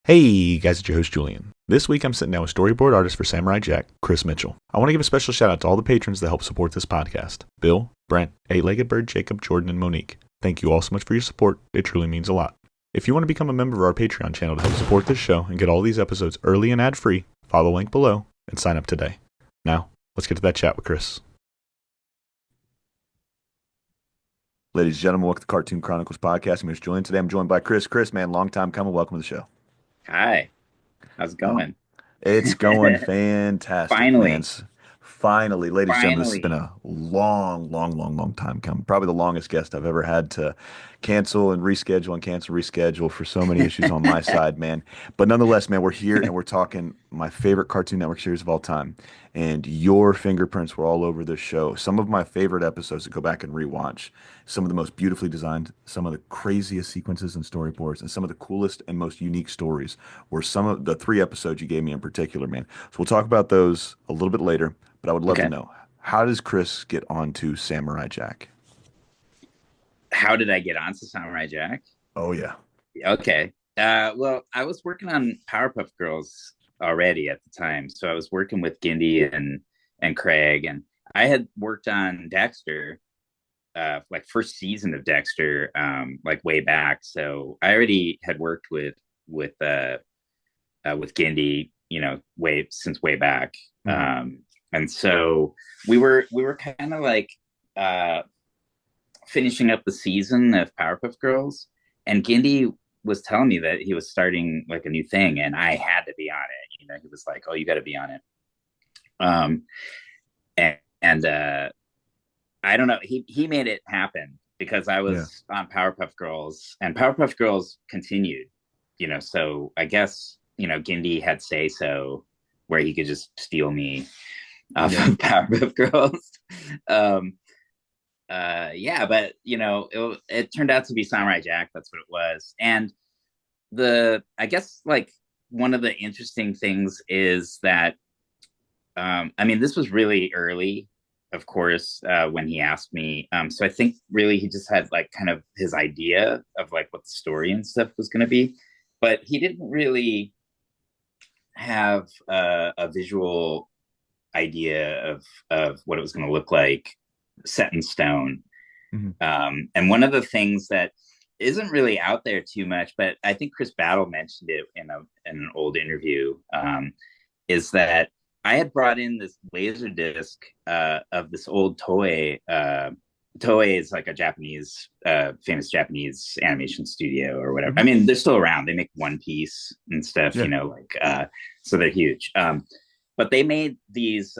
Hey guys, it's your host Julian. This week I'm sitting down with storyboard artist for Samurai Jack, Chris Mitchell. I want to give a special shout out to all the patrons that help support this podcast. Bill, Brent, Eight-Legged Bird, Jacob, Jordan, and Monique. Thank you all so much for your support. It truly means a lot. If you want to become a member of our Patreon channel to help support this show and get all these episodes early and ad-free, follow the link below and sign up today. Now, let's get to that chat with Chris. Ladies and gentlemen, welcome to the Cartoon Chronicles podcast. I'm here with Julian. Today I'm joined by Chris. Chris, man, long time coming. Welcome to the show. Hi, how's it going? It's going fantastic, Finally, man. Finally, ladies and gentlemen, this has been finally. a long time coming. Probably the longest guest I've ever had to cancel and reschedule and cancel, reschedule for so many issues on my side, man. But nonetheless, man, we're here and we're talking my favorite Cartoon Network series of all time. And your fingerprints were all over this show. Some of my favorite episodes to go back and rewatch. Some of the most beautifully designed, some of the craziest sequences and storyboards, and some of the coolest and most unique stories were some of the three episodes you gave me in particular, man. So we'll talk about those a little bit later. But I would love to Okay. know, how does Chris get onto Samurai Jack? How did I get onto Samurai Jack? Oh yeah. Okay. Well, I was working on Powerpuff Girls already at the time, so I was working with Gindi and Craig, and I had worked on Dexter, like first season of Dexter, like way back. So I already had worked with Gindi, way back. Mhm. And so we were kind of like uh, finishing up the season of Powerpuff Girls, and Gindi was telling me that he was starting like a new thing, and I had to be on it. He was like, "Oh, you got to be on it." Um, and I don't know. He made it happen because I Yeah. was on Powerpuff Girls, and Powerpuff Girls continued. So I guess Gindi had say so where he could just steal me off Yeah. of Powerpuff Girls. um, yeah, but it turned out to be Samurai Jack. That's what it was. And I guess like one of the interesting things is that I mean, this was really early, of course, when he asked me. So I think really he just had like kind of his idea of like what the story and stuff was going to be, but he didn't really have a visual idea of what it was going to look like set in stone. Hmm. And one of the things that isn't really out there too much, but I think Chris Battle mentioned it in an old interview, is that I had brought in this laser disc of this old toy. Toei is like a Japanese, famous Japanese animation studio or whatever. I Hmm. mean, they're still around. They make One Piece and stuff, Yeah. so they're huge. But they made these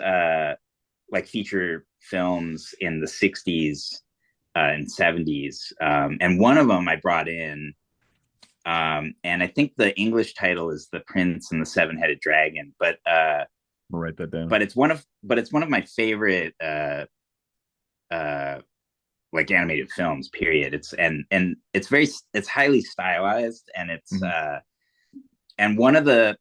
like feature films in the 60s and 70s. And one of them I brought in, and I think the English title is The Prince and the Seven-Headed Dragon, I'll write that down. but it's one of my favorite uh like animated films, period. It's highly stylized, and it's Hmm. and one of the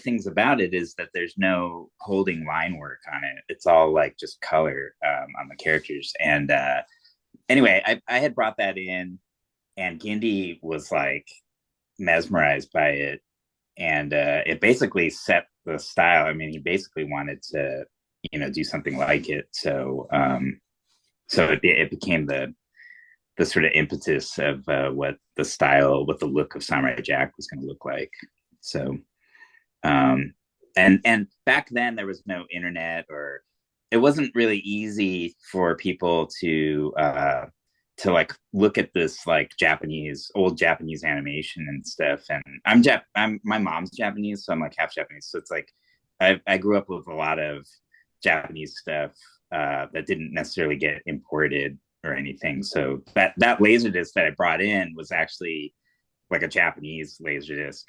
things about it is that there's no holding line work on it. It's all like just color on the characters. And anyway, I had brought that in, and Gindi was like mesmerized by it, and it basically set the style. I mean, he basically wanted to do something like it. So it became the sort of impetus of what the look of Samurai Jack was going to look like. So, um, and back then there was no internet, or it wasn't really easy for people to like look at this like old Japanese animation and stuff. And I'm my mom's Japanese, so I'm like half Japanese. So it's like I grew up with a lot of Japanese stuff that didn't necessarily get imported or anything. So that laser disc that I brought in was actually like a Japanese laser disc.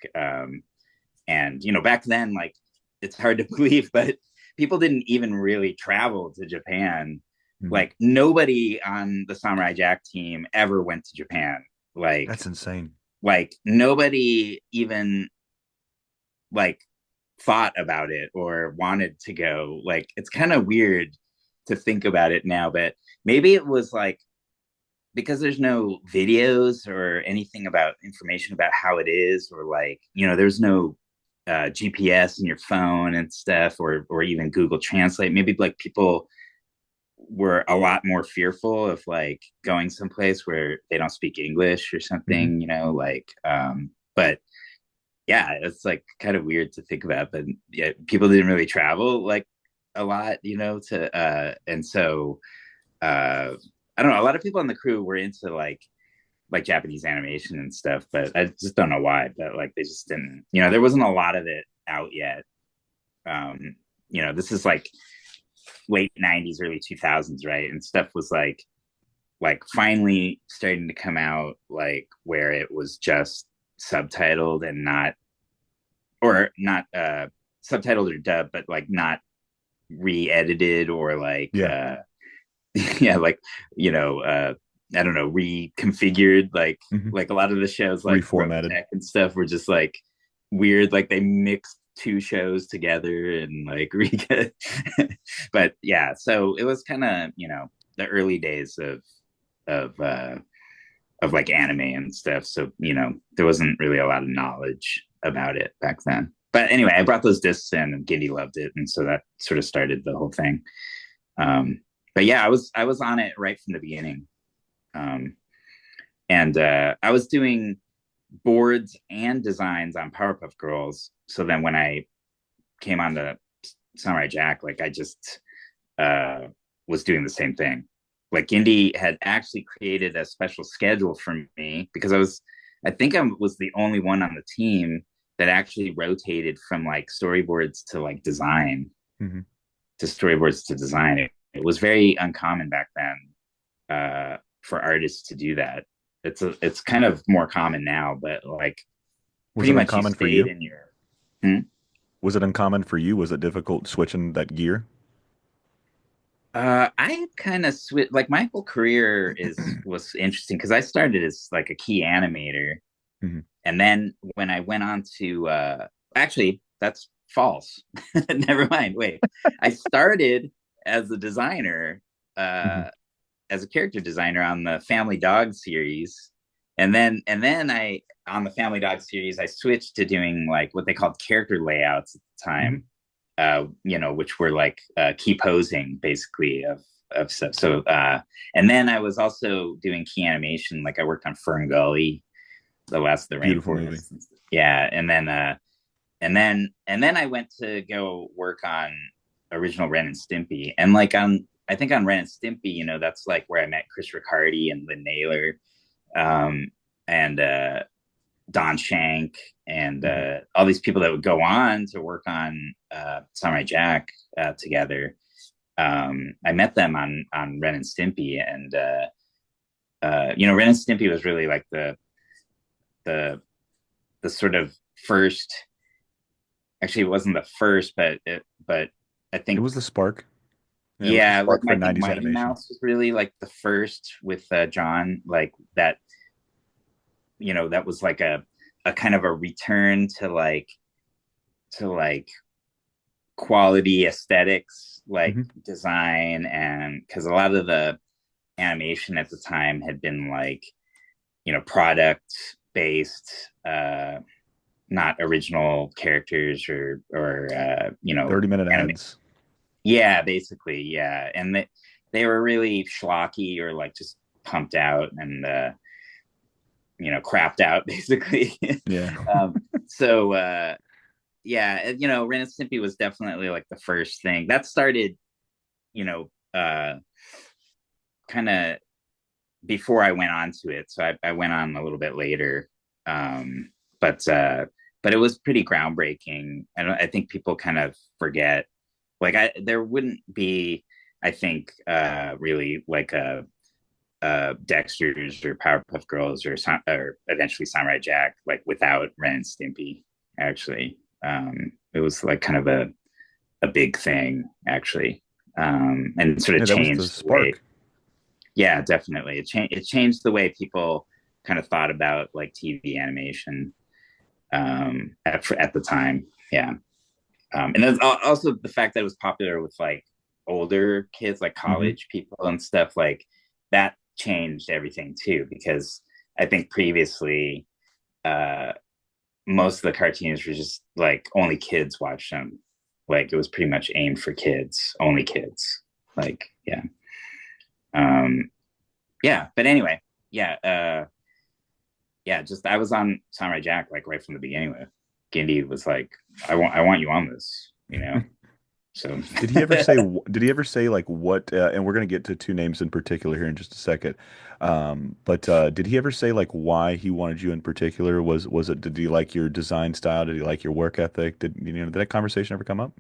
And back then, like, it's hard to believe, but people didn't even really travel to Japan. Hmm. Like, nobody on the Samurai Jack team ever went to Japan. Like, That's insane. like nobody even like thought about it or wanted to go. Like, it's kind of weird to think about it now, but maybe it was like because there's no videos or anything about information about how it is, or like, there's no GPS in your phone and stuff, or even Google Translate. Maybe like people were a lot more fearful of like going someplace where they don't speak English or Hmm. something, like but yeah, it's like kind of weird to think about, but yeah, people didn't really travel like a lot, to and so I don't know, a lot of people on the crew were into like Japanese animation and stuff, but I just don't know why. But like they just didn't, there wasn't a lot of it out yet. Um, this is like late '90s, early 2000s, right? And stuff was like finally starting to come out, like where it was just subtitled and not, or not subtitled or dubbed, but like not re-edited or like Yeah. yeah, like I don't know, reconfigured, Hmm. like a lot of the shows like Reformatted. Robotech and stuff were just like weird, like they mixed two shows together and like but yeah, so it was kind of, the early days of uh of like anime and stuff, so there wasn't really a lot of knowledge about it back then. But anyway, I brought those discs in and Giddy loved it, and so that sort of started the whole thing. But yeah, I was on it right from the beginning. Um, and I was doing boards and designs on Powerpuff Girls. So then when I came on to Samurai Jack, like I just uh, was doing the same thing. Like Indy had actually created a special schedule for me because I think I was the only one on the team that actually rotated from like storyboards to like design, Hmm. to storyboards to design. It was very uncommon back then for artists to do that. It's kind of more common now, but like Was pretty it much you uncommon for stayed you? in your. Hmm? Was it uncommon for you? Was it difficult switching that gear? I kind of switched. Like my whole career is was interesting because I started as like a key animator, Hmm. and then when I went on to actually that's false. Never mind. Wait, I started as a designer, Hmm. uh, as a character designer on the Family Dog series, and then I on the Family Dog series I switched to doing like what they called character layouts at the Hmm. time, which were like key posing basically of stuff. So and then I was also doing key animation, like I worked on Fern Gully, the Last of the Beautiful movie. Rainforest. Yeah, and then I went to go work on original Ren and Stimpy, and like on I think on Ren and Stimpy, that's like where I met Chris Riccardi and Lynn Naylor, um, and Don Shank, and Hmm. all these people that would go on to work on Samurai Jack together. I met them on Ren and Stimpy, and Ren and Stimpy was really like the the sort of first. Actually, it wasn't the first, but I It think, was the spark. Yeah, it was the yeah, like spark for I think 90s Mighty animation. Mouse was really like the first with John, like that. That was like a kind of a return to like quality aesthetics, like Hmm. design, and because a lot of the animation at the time had been like product based, not original characters or 30-minute anime. ads. Yeah, basically, yeah, and they were really schlocky or like just pumped out and crapped out basically. Yeah. So yeah, Ren and Stimpy was definitely like the first thing that started, you know, uh, kind of before I went on to it. So I went on a little bit later, um, but but it was pretty groundbreaking. I think people kind of forget. Like there wouldn't be, I think, really like a Dexter's or Powerpuff Girls or eventually Samurai Jack, like without Ren and Stimpy. Actually, it was like kind of a big thing actually, and sort of Yeah, that was the changed the way. spark. Yeah, definitely, it changed the way people kind of thought about like TV animation at the time. Yeah, and there's also the fact that it was popular with like older kids, like Hmm. college people and stuff like that. changed everything too, because I think previously uh most of the cartoons were just like only kids watched them. Like it was pretty much aimed for kids, only kids. Like, yeah. Um yeah, but anyway, yeah, yeah, just I was on Samurai Jack like right from the beginning with Gindi was like, I want you on this, you know. So Did he ever say? Did he ever say like what? And we're gonna get to two names in particular here in just a second. But did he ever say like why he wanted you in particular? Was it? Did he like your design style? Did he like your work ethic? Did that conversation ever come up?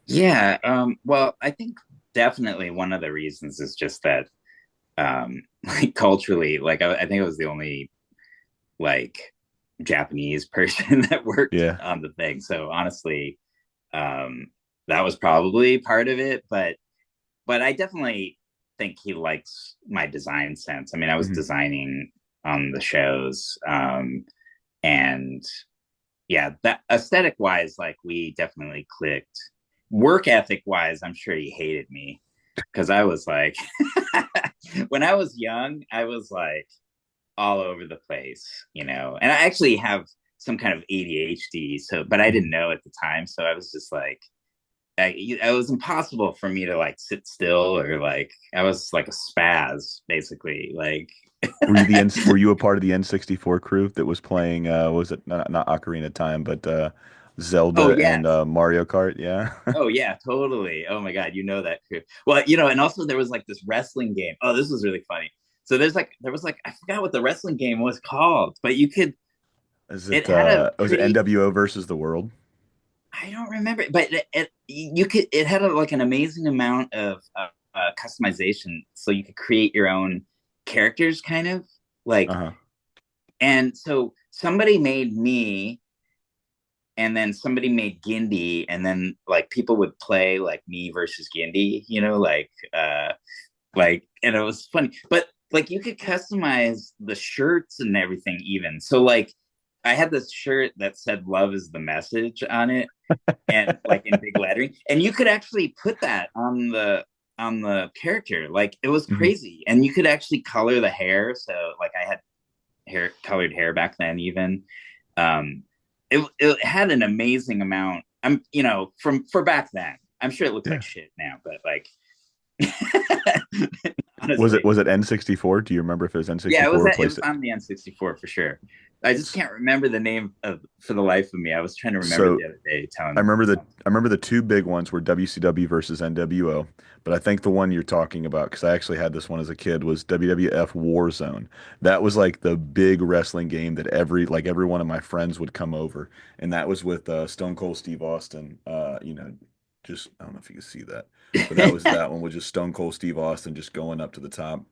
yeah, well, I think definitely one of the reasons is just that like culturally, like I think I was the only like Japanese person that worked Yeah. on the thing. So honestly, um that was probably part of it, but I definitely think he likes my design sense. I mean, I was Hmm. designing on the shows, and yeah, that aesthetic wise, like we definitely clicked. Work ethic wise, I'm sure he hated me because I was like, when I was young, I was like all over the place, you know. And I actually have some kind of ADHD, so but I didn't know at the time, so I was just like, it was impossible for me to like sit still, or like I was like a spaz basically. Like, Were you a part of the N64 crew that was playing? Was it not Ocarina of Time, but oh Zelda and yes, Mario Kart? Yeah. oh yeah, totally. Oh my god, you know that crew. Well, you know, and also there was like this wrestling game. Oh, this was really funny. So there was like I forgot what the wrestling game was called, but you could. Is It it had a was it pretty. NWO versus the world? I don't remember, but you could. It had like an amazing amount of customization, so you could create your own characters, kind of like. Uh-huh. And so somebody made me, and then somebody made Gindi, and then like people would play like me versus Gindi, you know, like, and it was funny, but like you could customize the shirts and everything, even. So like, I had this shirt that said "Love is the message" on it, and like in big lettering, and you could actually put that on the character. Like it was Hmm. crazy, and you could actually color the hair. So like I had colored hair back then, even. um it had an amazing amount. I'm, you know, from for back then, I'm sure it looks like Yeah. shit now, but like Was it honestly, was it N64? Do you remember if it was yeah, N64 or it was PlayStation? on the N64 for sure. I just can't remember the name of for the life of me. I was trying to remember So the other day I telling remember the someone. I remember the two big ones were WCW versus NWO, but I think the one you're talking about, because I actually had this one as a kid, was WWF Warzone. That was like the big wrestling game that every one of my friends would come over, and that was with Stone Cold Steve Austin. Just I don't know if you can see that, but that was that one with just Stone Cold Steve Austin just going up to the top.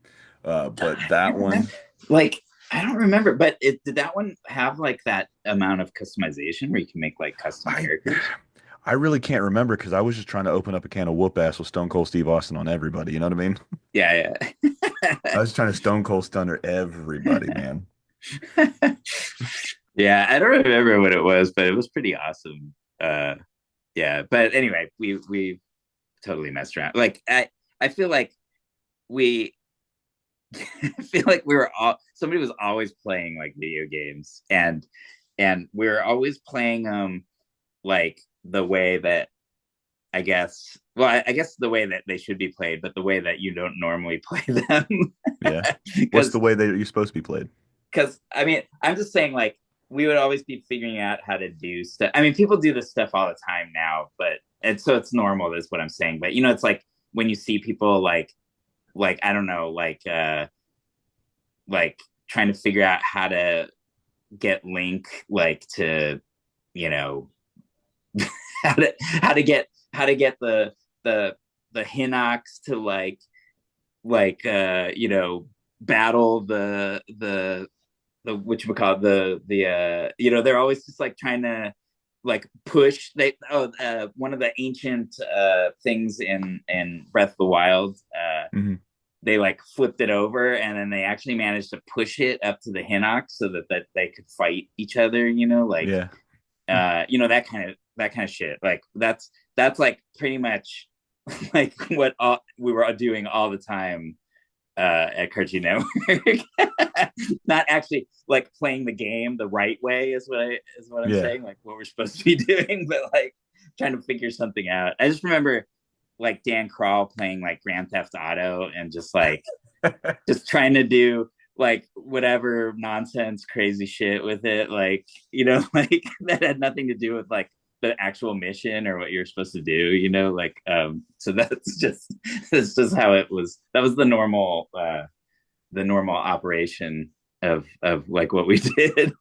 But I that can't remember. one. Like, I don't remember, but did that one have like that amount of customization where you can make like custom I characters? I really can't remember because I was just trying to open up a can of whoop ass with Stone Cold Steve Austin on everybody. You know what I mean? Yeah, I yeah. was trying to Stone Cold Stunner everybody, man. Yeah, I don't remember what it was, but it was pretty awesome. Yeah, but anyway, we totally messed around. Like I feel like we I feel like we were all somebody was always playing like video games, and we were always playing like the way that I guess, well, I guess the way that they should be played, but the way that you don't normally play them. Yeah. What's the Because way that you're supposed to be played? I mean, I'm just saying, like, we would always be figuring out how to do stuff. I mean, people do this stuff all the time now, but and so it's normal, is what I'm saying. But you know, it's like when you see people like I don't know, like trying to figure out how to get Link like to, you know, how to get the the Hinox to you know, battle the whatchamacallit, you know, they're always just like trying to like push one of the ancient things in Breath of the Wild, Hmm. they like flipped it over, and then they actually managed to push it up to the Hinox so that they could fight each other, you know, like Yeah. you know, that kind of shit. Like that's like pretty much like what we were doing all the time at Cartoon Network. Not actually like playing the game the right way is what I'm Yeah. saying, like what we're supposed to be doing, but like trying to figure something out. I just remember like Dan Crawl playing like Grand Theft Auto and just trying to do like whatever nonsense crazy shit with it, like like that had nothing to do with like the actual mission or what you're supposed to do, like so that's just how it was. That was the normal operation of like what we did.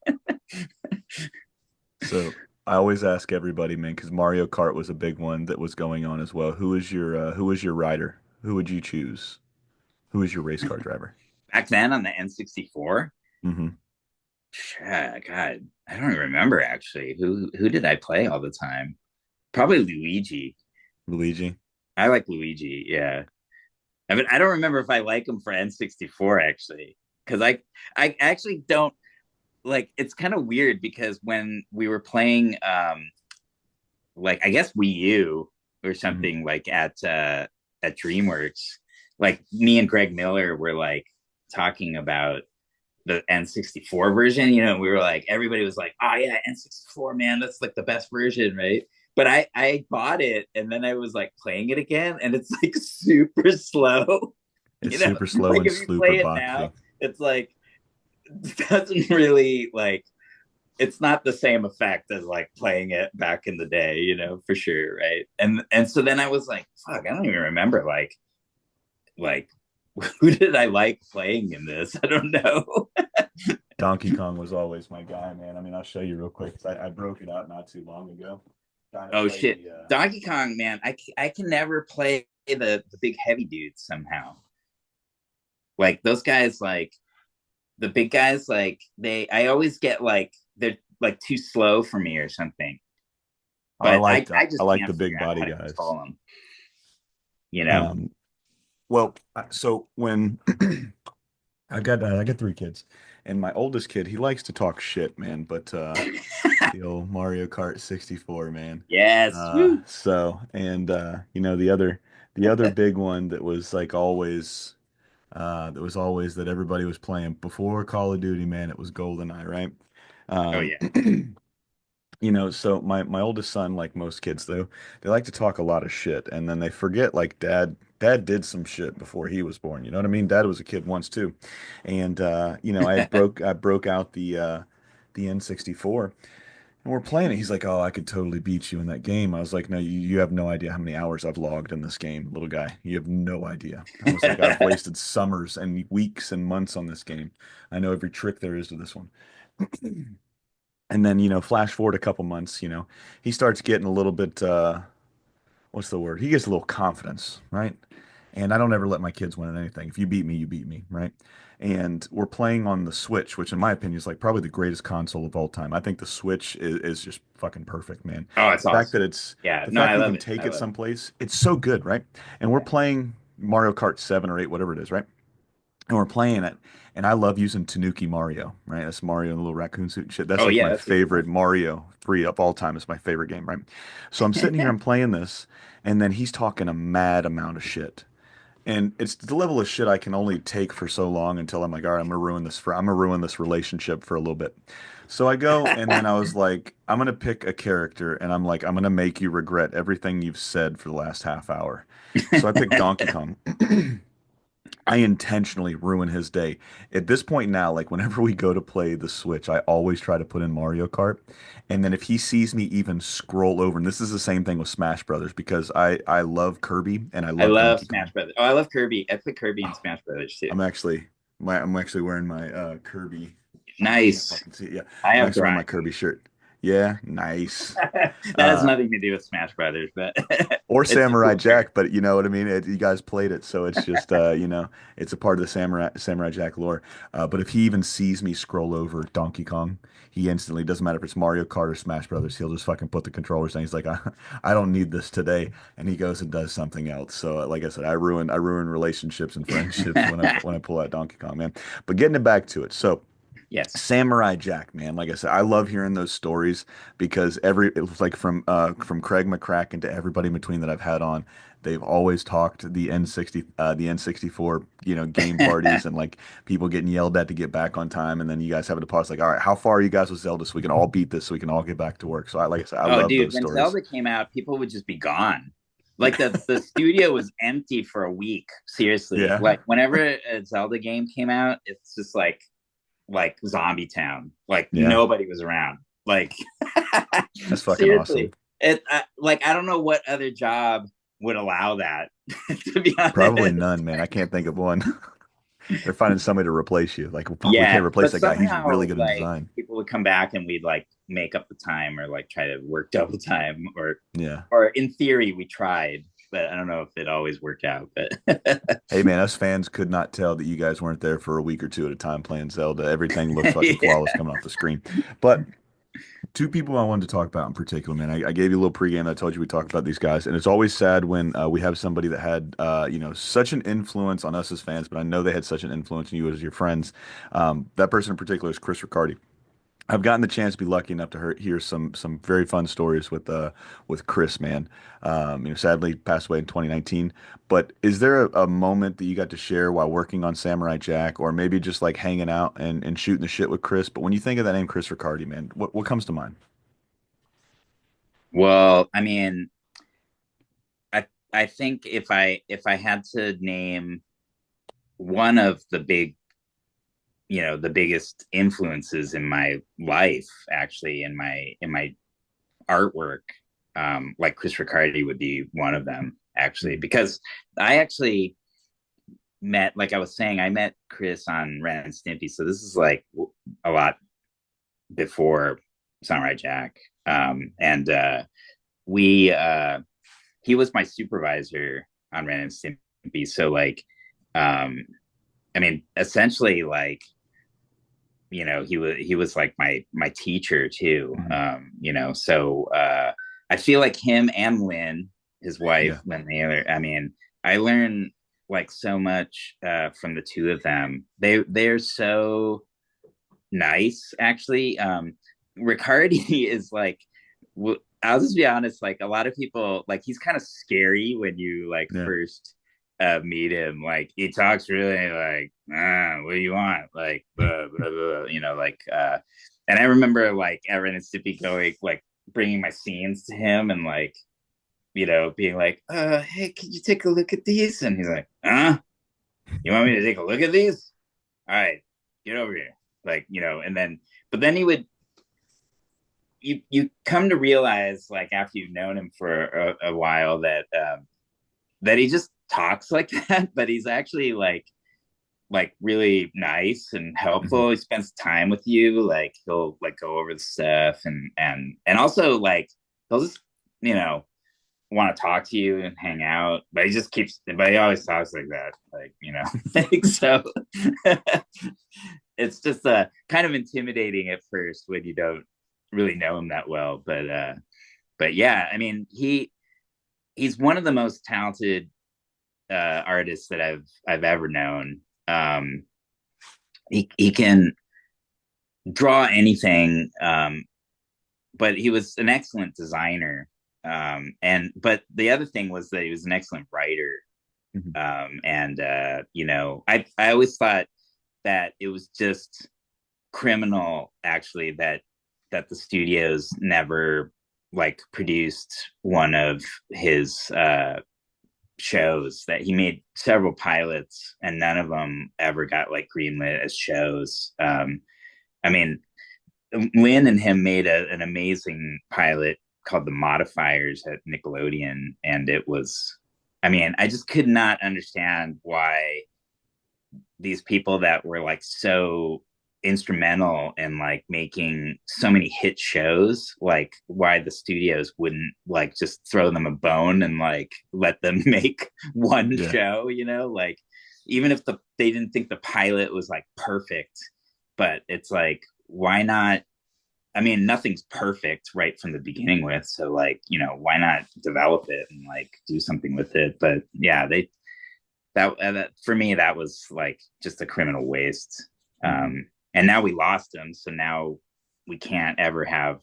So I always ask everybody, man, because Mario Kart was a big one that was going on as well. Who is your rider? Who would you choose? Who is your race car driver? Back then on the N64, Hmm. God, I don't remember actually. Who did I play all the time? Probably Luigi. Luigi. I like Luigi. Yeah. I mean, I don't remember if I like him for N64 actually, because I actually don't like. It's kind of weird because when we were playing, like I guess Wii U or Hmm. something like at DreamWorks, like me and Greg Miller were like talking about the N64 version. We were like, everybody was like, oh yeah, N64, man, that's like the best version, right? But I bought it and then I was like playing it again and it's like super slow. It's You know, super slow like and if you super play it now, boxy. it's like it doesn't really like it's not the same effect as like playing it back in the day, for sure, right? And so then I was like, fuck, I don't even remember like who did I like playing in this? I don't know. Donkey Kong was always my guy, man. I mean, I'll show you real quick. I broke it out not too long ago. Trying to Oh play shit, the Donkey Kong, man, I can never play the big heavy dudes somehow. Like those guys, like the big guys, like I always get like they're like too slow for me or something. oh, I But like I I just like the can't big figure out body how to guys. control them. You know? Um, well, so when I got three kids, and my oldest kid, he likes to talk shit, man. But the old Mario Kart 64, man. Yes. Woo. The other big one that was like always that was always that everybody was playing before Call of Duty, man. It was GoldenEye, right? Oh Um, yeah. so my oldest son, like most kids though, they like to talk a lot of shit, and then they forget like dad did some shit before he was born. You know what I mean? Dad was a kid once too, and I broke out the N64, and we're playing it. He's like, "Oh, I could totally beat you in that game." I was like, "No, you have no idea how many hours I've logged in this game, little guy. You have no idea." I was like, "I've wasted summers and weeks and months on this game. I know every trick there is to this one." And then, flash forward a couple months, he starts getting a little bit what's the word? He gets a little confidence, right? And I don't ever let my kids win at anything. If you beat me, you beat me, right? And we're playing on the Switch, which in my opinion is like probably the greatest console of all time. I think the Switch is just fucking perfect, man. Oh, it's The fact that awesome. it's Yeah. the No, fact I that you love can it. take I it love it. someplace, it's so good, right? And we're playing Mario Kart 7 or 8, whatever it is, right? And we're playing it, and I love using Tanuki Mario, right? That's Mario in the little raccoon suit and shit. That's Oh like yeah, my that's a good favorite one. Mario 3 of all time. It's my favorite game, right? So I'm sitting here and playing this, and then he's talking a mad amount of shit. And it's the level of shit I can only take for so long until I'm like, all right, I'm gonna ruin this relationship for a little bit. So I go, and then I was like, I'm gonna pick a character, and I'm like, I'm gonna make you regret everything you've said for the last half hour. So I picked Donkey Kong. I intentionally ruin his day. At this point now, like whenever we go to play the Switch, I always try to put in Mario Kart. And then if he sees me even scroll over, and this is the same thing with Smash Brothers because I love Kirby and I I love love Donkey Smash Kong. Brothers. Oh, I love Kirby. I play Kirby and Oh, Smash Brothers too. I'm actually wearing my Kirby. Fuck, you can't Nice. fucking see it. Yeah, I I'm have actually wearing my Grind. Kirby shirt. Yeah, nice. That has Uh, nothing to do with Smash Brothers, but or it's a Samurai cool shirt. Jack, but you know what I mean. You guys played it, so it's just it's a part of the Samurai Jack lore. But if he even sees me scroll over Donkey Kong, he instantly doesn't matter if it's Mario Kart or Smash Brothers, he'll just fucking put the controllers down. He's like, I don't need this today, and he goes and does something else. So, like I said, I ruin relationships and friendships when I pull out Donkey Kong, man. But getting it back to it, so. Yes. Samurai Jack, man. Like I said, I love hearing those stories because it was like from Craig McCracken to everybody in between that I've had on, they've always talked the N64, game parties and like people getting yelled at to get back on time, and then you guys having to pause like, all right, how far are you guys with Zelda so we can all beat this so we can all get back to work. So like I said, I Oh, love dude, those when stories. Zelda came out, people would just be gone. Like the studio was empty for a week. Seriously, Yeah, like whenever a Zelda game came out, it's just like zombie town. Like yeah, nobody was around. Like that's fucking awesome. seriously, like I don't know what other job would allow that. To be Probably honest, none, man. I can't think of one. They're finding somebody to replace you. Like, fuck, we yeah, can't replace but that guy. He's really somehow good in like design. people would come back and we'd like make up the time or like try to work double time Yeah. or in theory we tried, but I don't know if it always worked out. But Hey man, us fans could not tell that you guys weren't there for a week or two at a time playing Zelda. Everything looked fucking yeah. flawless coming off the screen. But two people I wanted to talk about in particular, man. I gave you a little pregame. I told you we talked about these guys, and it's always sad when we have somebody that had, such an influence on us as fans, but I know they had such an influence on you as your friends. That person in particular is Chris Riccardi. I've gotten the chance to be lucky enough to hear some very fun stories with Chris, man. Sadly passed away in 2019. But is there a moment that you got to share while working on Samurai Jack, or maybe just like hanging out and shooting the shit with Chris? But when you think of that name, Chris Riccardi, man, what comes to mind? Well, I mean, I think if I had to name one of the the biggest influences in my life, actually in my artwork, like Chris Riccardi would be one of them, actually, Mhm. because I actually met, like I was saying, I met Chris on Ren and Stimpy, so this is like a lot before Samurai Jack, and we he was my supervisor on Ren and Stimpy, so like, um, I mean, essentially, like, he was like my teacher too. Mhm. So I feel like him and Lynn, his wife, Yeah. Lynn Naylor. I mean, I learned like so much from the two of them. They're so nice, actually. Riccardi is like, I'll just be honest. Like a lot of people, like he's kind of scary when you like Yeah. first meet him. Like he talks really like, what do you want? Like, blah, blah, blah, like. And I remember like Evan and Sippy going like bringing my scenes to him and like being like, hey, can you take a look at these? And he's like, you want me to take a look at these? All right, get over here. Like, and then, but then he would, you come to realize like after you've known him for a while that he just talks like that, but he's actually like really nice and Mhm. helpful. He spends time with you. Like he'll like go over the stuff and also like he'll just, you know, want to talk to you and hang out, but he always talks like that. Like, like, so it's just kind of intimidating at first when you don't really know him that well. But yeah, I mean, he's one of the most talented artists that I've ever known. He can draw anything, but he was an excellent designer. But the other thing was that he was an excellent writer. Mhm. And I always thought that it was just criminal, actually, that the studios never like produced one of his shows. That he made several pilots and none of them ever got like greenlit as shows. I mean, Lynn and him made an amazing pilot called The Modifiers at Nickelodeon, and it was, I mean, I just could not understand why these people that were like so instrumental in like making so many hit shows, like why the studios wouldn't like just throw them a bone and like let them make one Yeah. show, like even if they didn't think the pilot was like perfect, but it's like, why not? I mean, nothing's perfect right from the beginning with, so like, why not develop it and like do something with it? But yeah, that for me that was like just a criminal waste. Mhm. Um, and now we lost him, so now we can't ever have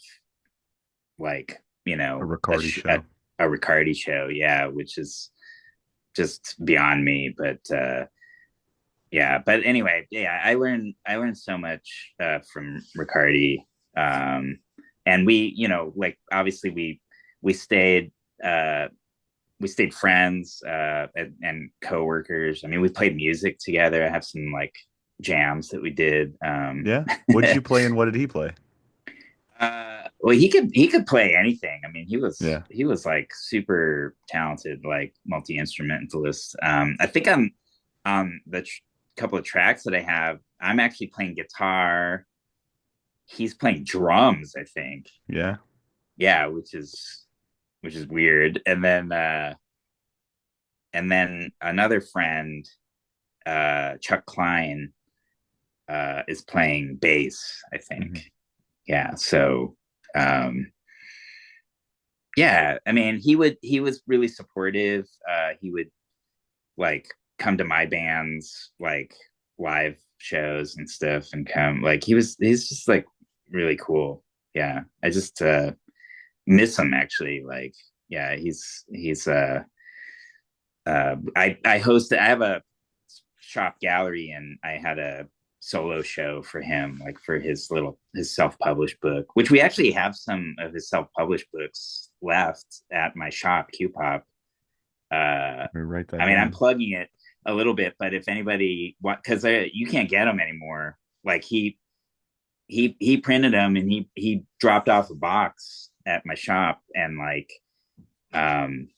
like A Riccardi show. a Reccardi show, yeah, which is just beyond me. But yeah, but anyway, yeah, I learned so much from Reccardi, um, and we, like obviously we stayed uh, we stayed friends and coworkers. I mean, we played music together. I have some like jams that we did. Yeah. What did you play and what did he play? Well, he could play anything. I mean, Yeah. he was like super talented, like multi instrumentalist. I think I'm on the couple of tracks that I have. I'm actually playing guitar. He's playing drums, I think. Yeah. Yeah, which is weird. And then another friend, Chuck Klein, is playing bass, I think. Hmm. Yeah. So um yeah, I mean, he was really supportive. He would like come to my band's like live shows and stuff and come like he's just like really cool. Yeah. I just miss him actually. Like, yeah, he's I have a shop gallery and I had a solo show for him, like for his self-published book, which we actually have some of his self-published books left at my shop, Q Pop. Let me write that I mean, I'm down. plugging it a little bit, but if anybody want, because you can't get them anymore. Like he printed them and he dropped off a box at my shop, and like um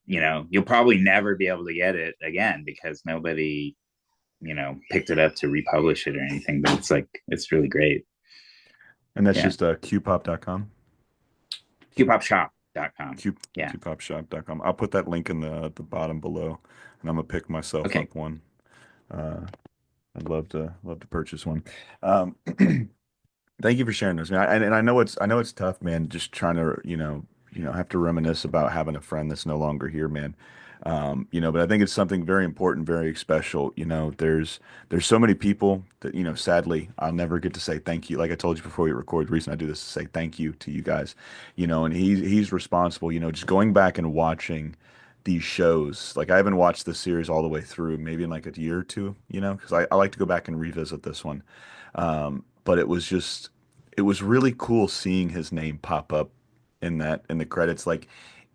you'll probably never be able to get it again because nobody picked it up to republish it or anything. But it's like it's really great. And that's Yeah, just qpop.com. qpopshop.com. Q Yeah. qpopshop.com. I'll put that link in the bottom below, and I'm gonna pick myself Okay. up one. Uh, I'd love to purchase one. Thank you for sharing those, man. And I know it's tough, man. Just trying to have to reminisce about having a friend that's no longer here, man. But I think it's something very important, very special. There's so many people that sadly I'll never get to say thank you. Like I told you before we record, the reason I do this is to say thank you to you guys. And he's responsible. Just going back and watching these shows. Like I haven't watched the series all the way through, maybe in like a year or two. Because I like to go back and revisit this one. But it was really cool seeing his name pop up in the credits. Like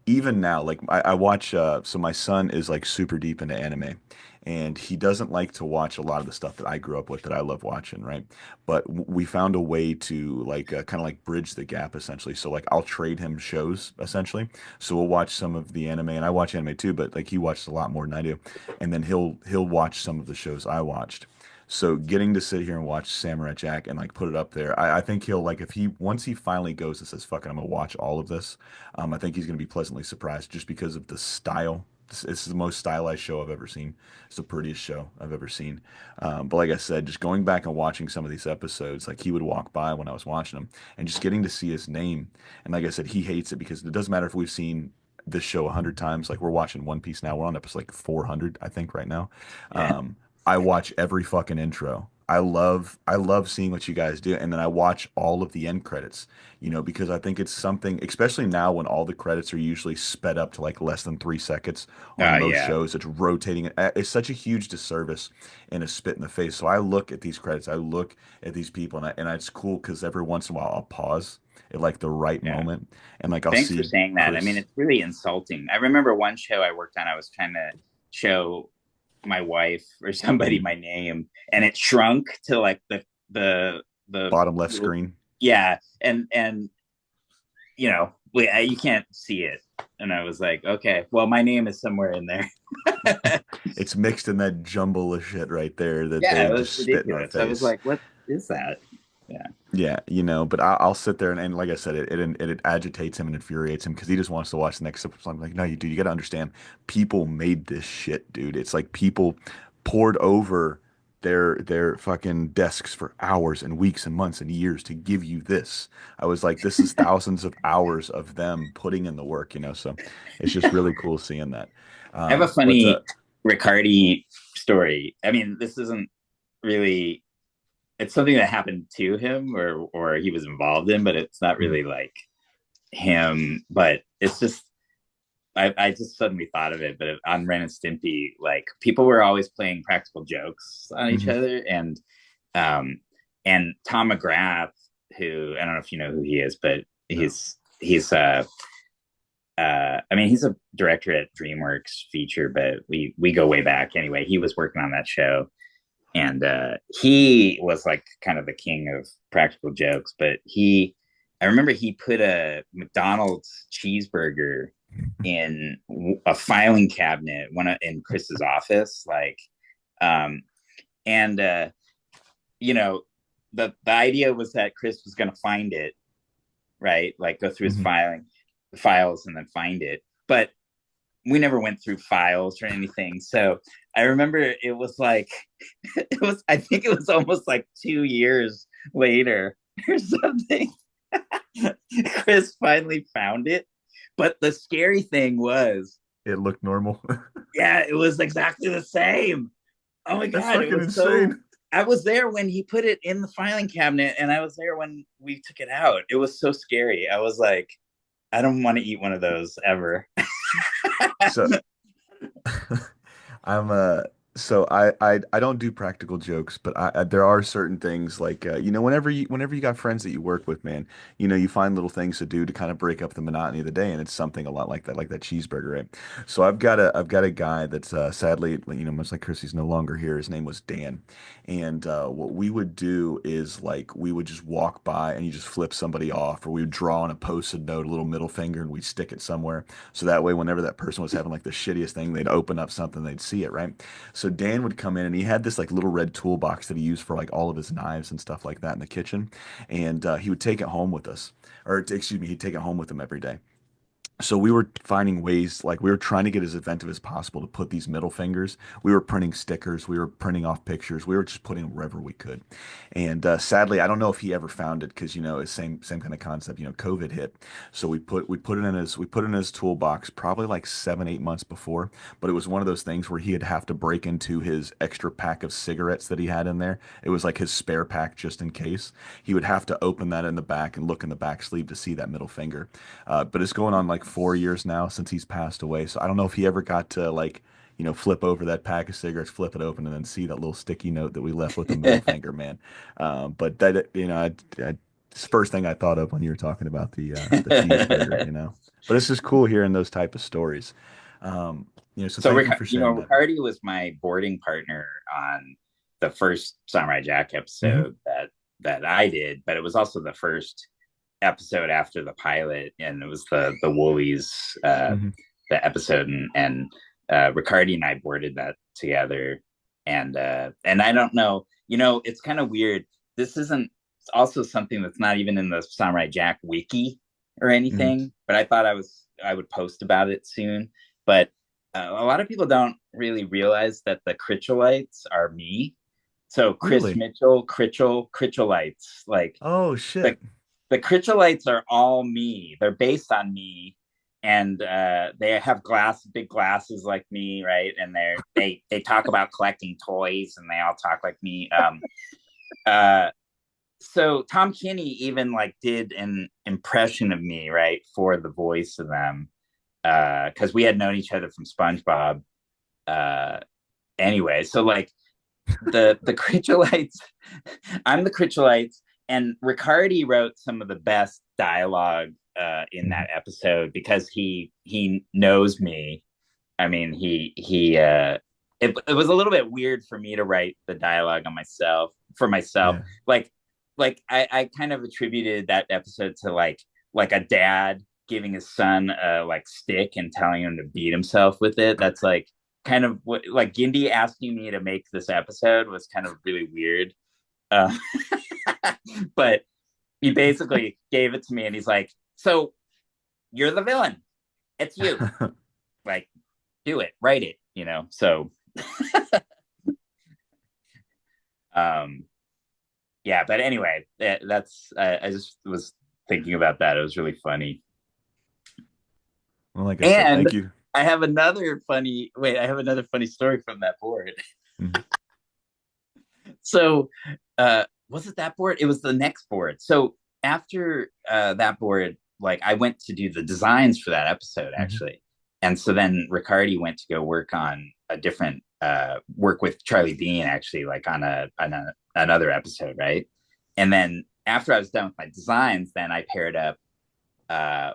even now, like I watch, so my son is like super deep into anime and he doesn't like to watch a lot of the stuff that I grew up with that I love watching, right? But we found a way to like kind of like bridge the gap essentially. So like I'll trade him shows essentially. So we'll watch some of the anime and I watch anime too, but like he watches a lot more than I do. And then he'll watch some of the shows I watched. So getting to sit here and watch Samurai Jack and like put it up there, I think he'll like if he once he finally goes and says, "Fuck it, I'm gonna watch all of this." I think he's gonna be pleasantly surprised just because of the style. It's the most stylized show I've ever seen. It's the prettiest show I've ever seen. But like I said, just going back and watching some of these episodes, like he would walk by when I was watching them, and just getting to see his name. And like I said, he hates it because it doesn't matter if we've seen this show 100 times. Like we're watching One Piece now. We're on episode like 400, I think, right now. Yeah. I watch every fucking intro. I love seeing what you guys do, and then I watch all of the end credits, because I think it's something, especially now when all the credits are usually sped up to like less than 3 seconds on most Yeah. shows. It's rotating. It's such a huge disservice and a spit in the face. So I look at these credits, I look at these people, and it's cool because every once in a while I'll pause at like the right Yeah. moment, and like I'll Thanks for see saying that. I mean, Chris. it's really insulting. I remember one show I worked on, I was trying to show my wife or somebody Mhm. my name, and it shrunk to like the Bottom left little, screen. yeah, and you can't see it, and I was like, okay, well, my name is somewhere in there. It's mixed in that jumble of shit right there that Yeah, they it was just spit in our ridiculous. I was face. like, what is that? Yeah. Yeah, but I'll sit there and like I said, it agitates him and infuriates him because he just wants to watch the next episode. I'm like, no, you dude, you got to understand, people made this shit, dude. It's like people poured over their fucking desks for hours and weeks and months and years to give you this. I was like, this is thousands of hours of them putting in the work. So it's just really cool seeing that. I have a But funny Riccardi story. I mean, this isn't really. it's something that happened to him or he was involved in, but it's not Mhm. really like him. But it's just I just suddenly thought of it. But on Ren and Stimpy, like people were always playing practical jokes on each Mhm. other, um Tom McGrath, who I don't know if you know who he is, but No. I mean, he's a director at DreamWorks Feature, but we go way back anyway. He was working on that show, and he was like kind of the king of practical jokes. But I remember he put a McDonald's cheeseburger in a filing cabinet, in Chris's office, like, um, and you know, the idea was that Chris was going to find it, right? Like go through his Mhm. files and then find it, but we never went through files or anything. So I remember it was like I think it was almost like 2 years later or something. Chris finally found it. But the scary thing was, It looked normal. yeah, it was exactly the same. Oh my That's God. It fucking was so, insane. I was there when he put it in the filing cabinet and I was there when we took it out. It was so scary. I was like, I don't want to eat one of those ever. So I'm so I don't do practical jokes, but there are certain things like whenever you got friends that you work with, man, you find little things to do to kind of break up the monotony of the day, and it's something a lot like that cheeseburger, right? So I've got a guy that's sadly, much like Chrissy's no longer here. His name was Dan, and what we would do is like we would just walk by and you just flip somebody off, or we would draw on a post-it note a little middle finger and we'd stick it somewhere. So that way, whenever that person was having like the shittiest thing, they'd open up something, they'd see it, right? So Dan would come in and he had this like little red toolbox that he used for like all of his knives and stuff like that in the kitchen. And he would take it home with us, or excuse me, he'd take it home with him every day. So we were finding ways, like we were trying to get as inventive as possible to put these middle fingers. We were printing stickers, we were printing off pictures, we were just putting wherever we could. And sadly, I don't know if he ever found it because it's same kind of concept. COVID hit, so we put it in his toolbox probably like 7 8 months before. But it was one of those things where he'd have to break into his extra pack of cigarettes that he had in there. It was like his spare pack just in case. He would have to open that in the back and look in the back sleeve to see that middle finger. But it's going on like 4 years now since he's passed away. So I don't know if he ever got to like, flip over that pack of cigarettes, flip it open, and then see that little sticky note that we left with the middle finger, man. But that, it's the first thing I thought of when you were talking about the cheeseburger. But it's just cool hearing those type of stories. So So thank you for sharing that. Riccardi was my boarding partner on the first Samurai Jack Hmm. episode that I did, but it was also the first episode after the pilot, and it was the Woolies Hmm. the episode, and Riccardi and I boarded that together, and I don't know, it's kind of weird. This isn't It's also something that's not even in the Samurai Jack wiki or Hmm. anything, but I would post about it soon. But a lot of people don't really realize that the Critcholites are me. So Chris Really? Mitchell, Critcholites, like Oh the shit. the Critcholites are all me. They're based on me, and they have big glasses like me, right? And they talk about collecting toys, and they all talk like me. Uh, so Tom Kinney even like did an impression of me, right, for the voice of them, because we had known each other from SpongeBob. Uh, anyway, so like the Critcholites, I'm the Critcholites, and Riccardi wrote some of the best dialogue in Mhm. that episode because he knows me. I mean, it was a little bit weird for me to write the dialogue on myself for myself. Yeah. Like I kind of attributed that episode to like a dad giving his son a like stick and telling him to beat himself with it. That's like kind of what like Gindi asking me to make this episode was kind of really weird. Uh, but he basically gave it to me and he's like, "So you're the villain. It's you. Like, do it, write it, So um yeah, but anyway, that's I just was thinking about that. It was really funny. Well, like I said, And thank you. I have another funny story from that board. Mhm. So uh was it that board? It was the next board. So after that board, like I went to do the designs for that episode Hmm. actually, and so then Riccardi went to go work on a different work with Charlie Bean actually, like on another episode, right? And then after I was done with my designs, then I paired up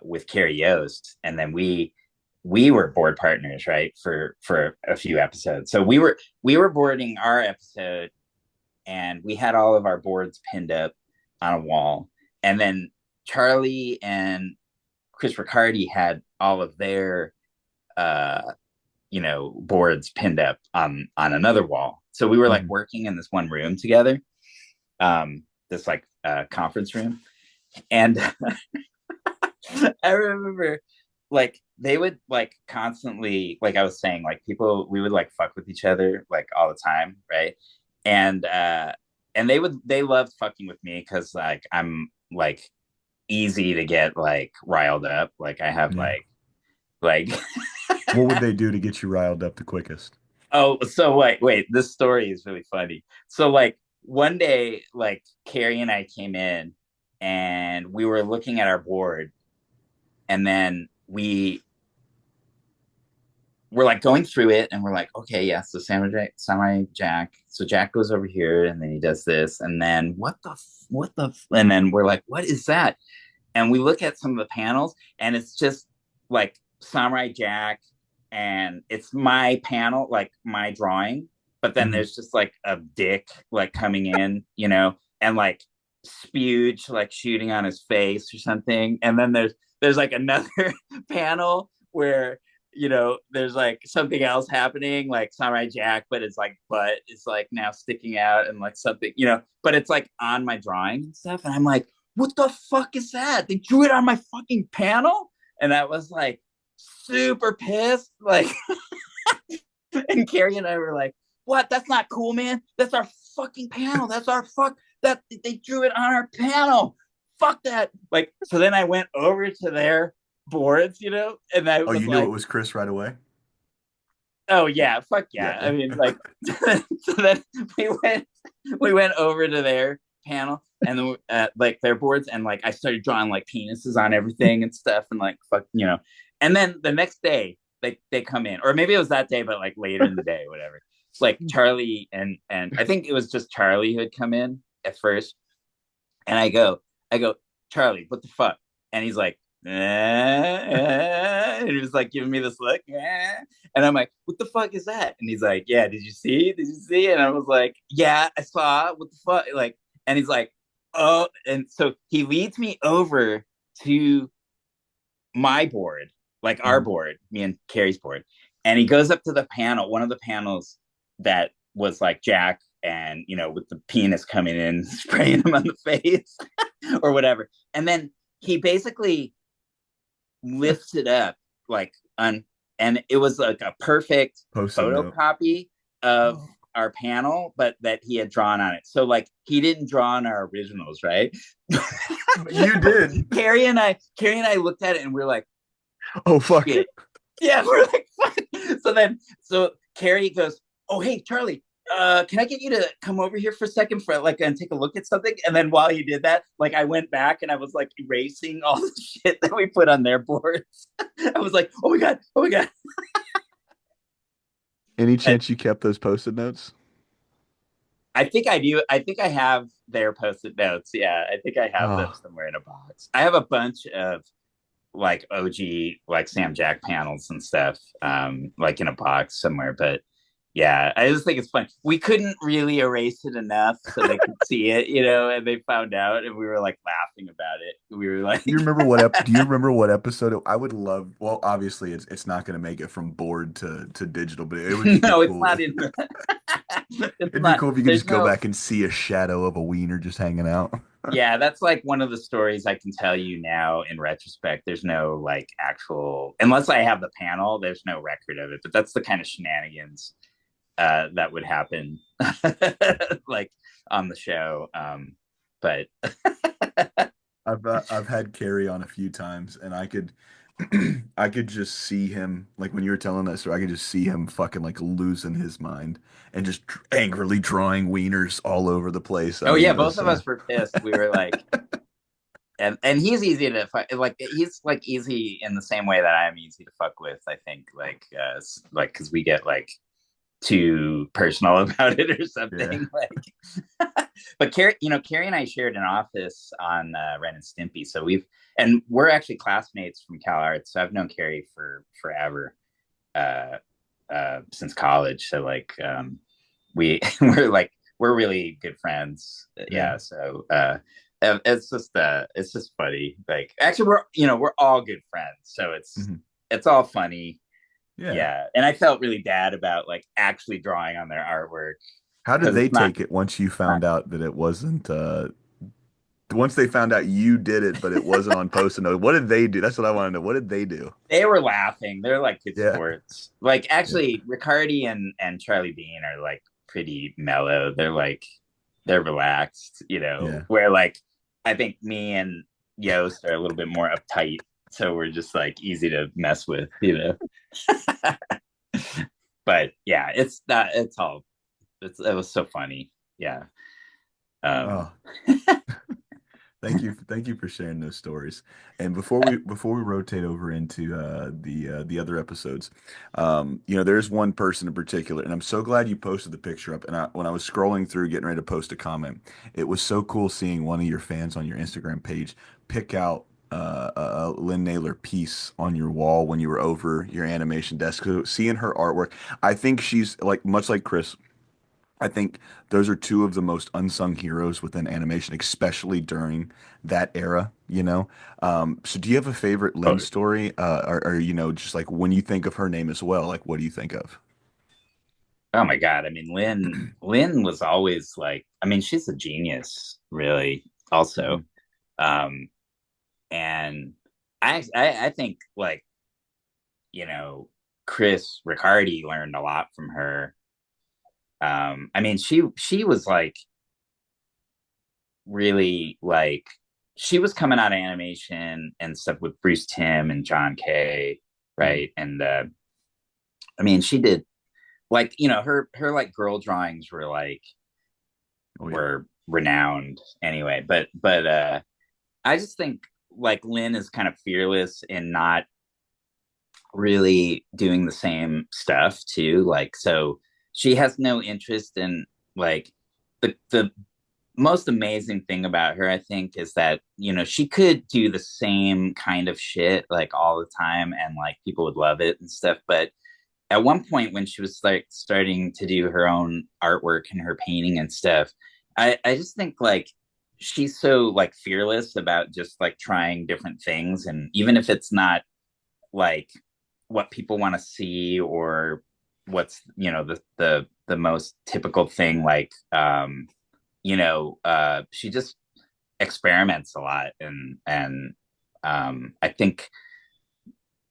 with Carrie Yost, and then we were board partners, right, for a few episodes. So we were boarding our episode, and we had all of our boards pinned up on a wall, and then Charlie and Chris Riccardi had all of their uh boards pinned up on another wall. So we were like Hmm. working in this one room together, this like conference room, and I remember like they would like constantly, like I was saying, like people, we would like fuck with each other like all the time, right? And they loved fucking with me because like I'm like easy to get like riled up. Like I have Yeah. like What would they do to get you riled up the quickest? oh, so wait, this story is really funny. So like one day, like Carrie and I came in and we were looking at our board, and then we're like going through it, and we're like, okay, yeah, so Samurai Jack. So Jack goes over here, and then he does this, and then and then we're like, what is that? And we look at some of the panels, and it's just like Samurai Jack, and it's my panel, like my drawing, but then Hmm. there's just like a dick like coming in, and like spuge like shooting on his face or something, and then there's like another panel where there's like something else happening, like Samurai Jack, but it's like butt is like now sticking out and like something, but it's like on my drawing and stuff. And I'm like, what the fuck is that? They drew it on my fucking panel. And I was like super pissed. Like, and Carrie and I were like, what? That's not cool, man. That's our fucking panel. That's our that they drew it on our panel. Fuck that. Like, so then I went over to their boards, and I Oh, was you knew it like, was Chris right away? oh yeah, fuck Yeah, yeah. I yeah. mean, like, so then we went over to their panel, and then like their boards, and like I started drawing like penises on everything and stuff, and like fuck, And then the next day they come in, or maybe it was that day, but like later in the day, whatever. Like Charlie and I think it was just Charlie who had come in at first, and I go, Charlie, what the fuck? And he's like, and he was like giving me this look, and I'm like, what the fuck is that? And he's like, yeah, did you see? Did you see? And I was like, yeah, I saw. What the fuck? Like, and he's like, oh, and so he leads me over to my board, like our Mhm. board, me and Carrie's board, and he goes up to the panel, one of the panels that was like Jack, and with the penis coming in, spraying him on the face or whatever, and then he basically lifts it up like on, and it was like a perfect Post-it note. photocopy of Oh. our panel, but that he had drawn on it. So like he didn't draw on our originals, right? But you did. Carrie and I looked at it, and we're like, Oh, fuck. shit. Yeah, we're like, fuck. So Carrie goes, oh hey Charlie, can I get you to come over here for a second for like and take a look at something? And then while he did that, like I went back and I was like erasing all the shit that we put on their boards. I was like, oh my god, oh my god. Any I, chance you kept those post-it notes? I think I do. I think I have their post-it notes. Yeah, I think I have them Oh, somewhere in a box. I have a bunch of like OG like Sam Jack panels and stuff, like in a box somewhere. But yeah, I just think it's fun. We couldn't really erase it enough so they could see it, and they found out, and we were like laughing about it. We were like, do you remember what episode I would love, well, obviously it's not going to make it from board to digital, but it would just be no, it's cool. not in the, it's It'd be not. cool if you could There's just go no. back and see a shadow of a wiener just hanging out. Yeah, that's like one of the stories I can tell you now in retrospect. There's no like actual, unless I have the panel, there's no record of it. But that's the kind of shenanigans that would happen like on the show. But I've had Carrie on a few times, and I could I could just see him like when you were telling that story. I could just see him fucking like losing his mind and just angrily drawing wieners all over the place. I Oh mean, yeah, it both was of us were pissed. We were like, and he's easy to fuck. Like he's like easy in the same way that I'm easy to fuck with. I think like because we get like too personal about it or yeah. something. Like, but Carrie and I shared an office on Ren and Stimpy, so we're actually classmates from Cal Arts. So I've known Carrie for forever, uh, since college. So like, we're really good friends. Yeah. Yeah. So it's just funny. Like actually, we're all good friends, so Mhm. it's all funny. Yeah. Yeah, and I felt really bad about like actually drawing on their artwork How did because they it's not, take it once you not found out that it wasn't once they found out you did it, but it wasn't on post and what did they do? That's what I want to know. What did they do? they were laughing. They're like good Yeah. sports. Like Yeah. actually, Riccardi and Charlie Bean are like pretty mellow. They're relaxed, Yeah. Where like I think me and Yost are a little bit more uptight, so we're just like easy to mess with. But yeah, it's not. It was so funny. Yeah. Um, Oh, thank you for sharing those stories. And before we rotate over into the other episodes, there's one person in particular, and I'm so glad you posted the picture up. And when I was scrolling through, getting ready to post a comment, it was so cool seeing one of your fans on your Instagram page pick out a Lynn Naylor piece on your wall when you were over your animation desk. So seeing her artwork, I think she's like much like Chris. I think those are two of the most unsung heroes within animation, especially during that era, you know? So do you have a favorite Lynn oh, story? Or, just like when you think of her name as well, like what do you think of? oh my God. I mean, Lynn was always like, I mean, she's a genius, really, also. Mhm. Um, and I think like, you know, Chris Riccardi learned a lot from her. I mean, she was like really like she was coming out of animation and stuff with Bruce Timm and John Kay, Mhm. right? And I mean, she did like her like girl drawings Oh yeah. were renowned anyway. But I just think like Lynn is kind of fearless in not really doing the same stuff too. Like so she has no interest in like the most amazing thing about her, I think, is that, she could do the same kind of shit like all the time and like people would love it and stuff. But at one point when she was like starting to do her own artwork and her painting and stuff, I just think like she's so like fearless about just like trying different things. And even if it's not like what people want to see or what's, the most typical thing, like, she just experiments a lot. And I think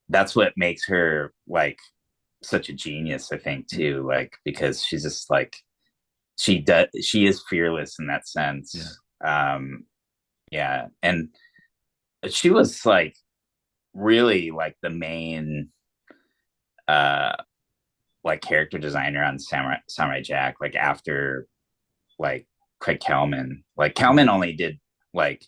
that's what makes her like such a genius, I think, too, like because she's just like she is fearless in that Yeah. sense. Yeah, and she was like really like the main uh like character designer on Samurai Jack, like after like Craig Kelman. Like Mhm. Kelman only did like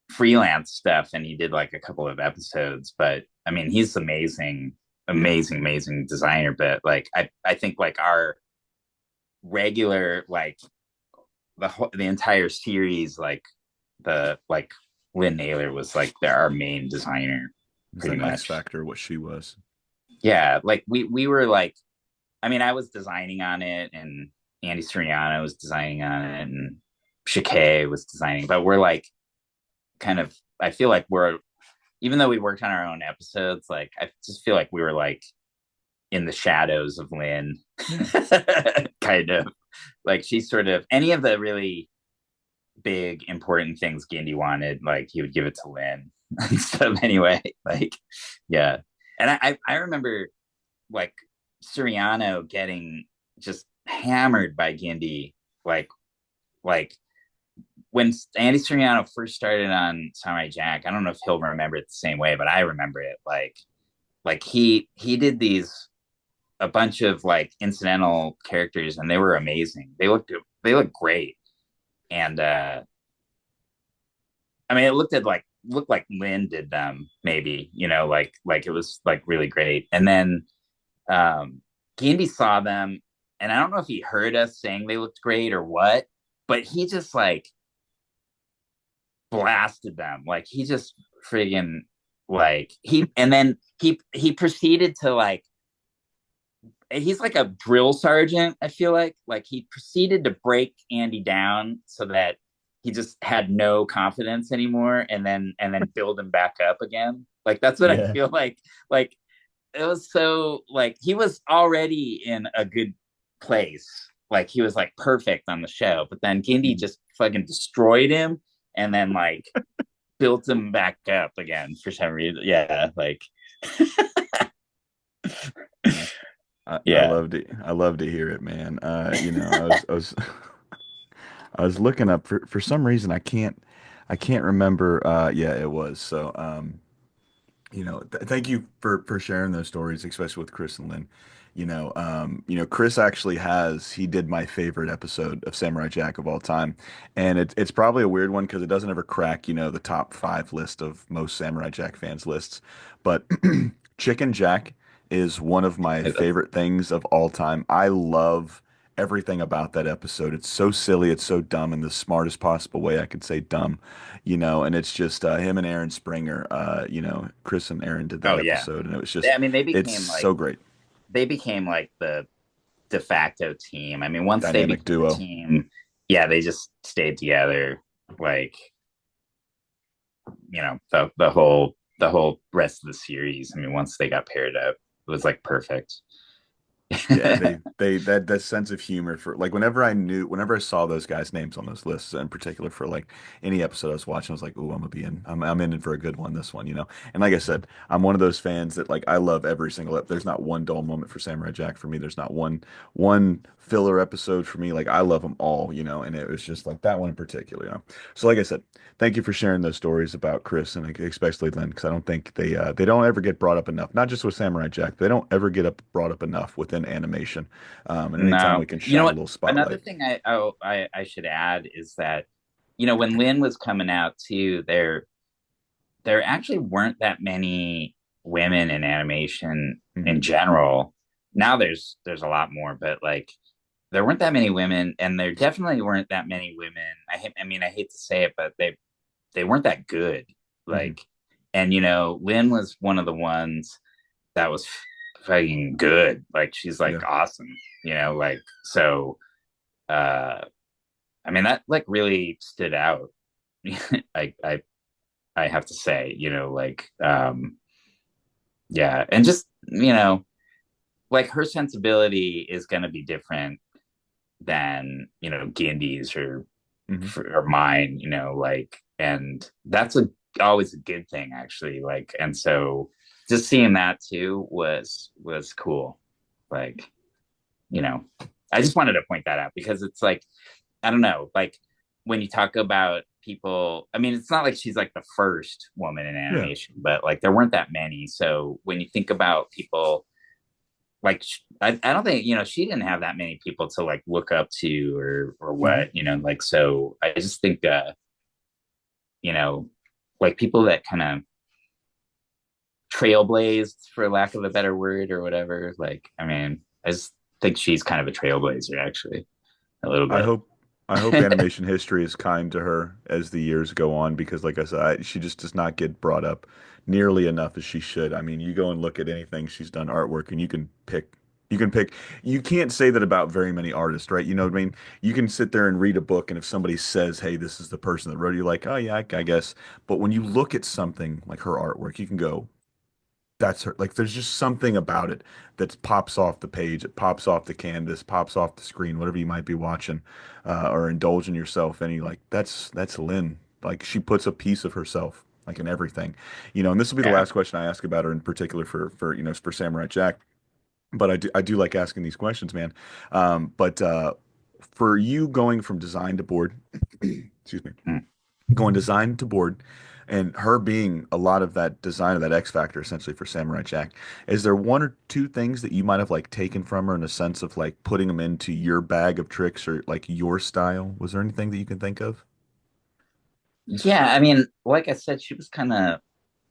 freelance stuff and he did like a couple of episodes, but I mean he's amazing, Yeah. amazing designer. But like I think like our regular like the entire series, like the like Lynn Naylor was like our main designer It's pretty like X much. Factor, what she was. Yeah, like we were like, I mean I was designing on it and Andy Soriano was designing on it and Shakay was designing, but we're like kind of, I feel like we're, even though we worked on our own episodes, like I just feel like we were like in the shadows of Lynn. Yeah. Kind of like she sort of any of the really big important things Gandy wanted, like he would give it to Lynn and stuff anyway. Like, yeah. And I remember like Suriano getting just hammered by Gandy, like like when Andy Soriano first started on Samurai Jack, I don't know if he'll remember it the same way, but I remember it like he did these a bunch of like incidental characters and they were amazing. They looked great. And I mean it looked like Lynn did them maybe, like it was like really great. And then Gandy saw them and I don't know if he heard us saying they looked great or what, but he just like blasted them. Like he just friggin' like he and then he proceeded to like he's like a drill sergeant, I feel like he proceeded to break Andy down so that he just had no confidence anymore and then build him back up again. Like that's what I Yeah. feel like it was so like he was already in a good place. Like he was like perfect on the show, but then Gindy Mhm. just fucking destroyed him and then like built him back up again for some reason. Yeah, like I yeah. love to hear it, man. I was looking up for some reason I can't remember. Yeah, it was. So thank you for sharing those stories, especially with Chris and Lynn. Chris actually he did my favorite episode of Samurai Jack of all time, and it's probably a weird one because it doesn't ever crack, the top five list of most Samurai Jack fans lists, but Chicken Jack is one of my favorite things of all time. I love everything about that episode. It's so silly, it's so dumb in the smartest possible way I could say dumb, and it's just him and Aaron Springer, Chris and Aaron did that Oh yeah. episode, and it was just, I mean, it's so great. they became like the de facto team. I mean, once they Dynamic became a duo. team, yeah, they just stayed together. Like the whole rest of the series. I mean, once they got paired up, it was like perfect. Yeah, they that sense of humor for like whenever I saw those guys' names on those lists, in particular for like any episode I was watching, I was like, "Ooh, I'm gonna be in. I'm in it for a good one this one." And like I said, I'm one of those fans that like I love every single. There's not one dull moment for Samurai Jack for me. There's not one filler episode for me. Like I love them all. And it was just like that one in particular. So like I said, thank you for sharing those stories about Chris and like, especially Lynn, because I don't think they don't ever get brought up enough. Not just with Samurai Jack, they don't ever get brought up enough within animation. And anytime No, we can you know shine a what? little Another spotlight. thing I should add is that when Lynn was coming out too, there actually weren't that many women in animation Hmm. in general. Now there's a lot more, but like there weren't that many women, and there definitely weren't that many women. I mean, I hate to say it, but they weren't that good. Hmm. Like, and Lynn was one of the ones that was fucking good. Like, she's like Yeah, awesome. Like so. Uh, I mean, that like really stood out. I I I have to say, yeah, and just like her sensibility is going to be different than Gindy's hmm, or mine, like, and that's always a good thing actually, like, and so just seeing that too was cool, like, you know, I just wanted to point that out because it's like I don't know, like when you talk about people, I mean, it's not like she's like the first woman in yeah. animation, but like there weren't that many. So when you think about people, like I don't think she didn't have that many people to like look up to or Hmm. what like so I just think you know like people that kind of trailblazed for lack of a better word or whatever. Like I mean, I just think she's kind of a trailblazer actually a little I bit. hope I hope animation history is kind to her as the years go on because, like I said, she just does not get brought up nearly enough as she should. I mean, you go and look at anything she's done artwork, and you can pick. You can't say that about very many artists, right? You know what I mean? You can sit there and read a book, and if somebody says, "Hey, this is the person that wrote it," you're like, "Oh yeah, I guess." But when you look at something like her artwork, you can go, that's her. Like there's just something about it that pops off the page, it pops off the canvas, pops off the screen, whatever you might be watching, or indulging yourself in. You like that's Lynn. Like she puts a piece of herself like in everything. And this will be the Yeah. last question I ask about her in particular for for Samurai Jack. But I do like asking these questions, man. But for you going from design to board, excuse me, Mm. going design to board, and her being a lot of that design of that X factor essentially for Samurai Jack, is there one or two things that you might have like taken from her in a sense of like putting them into your bag of tricks or like your style? Was there anything that you can think of? Yeah, I mean, like I said, she was kind of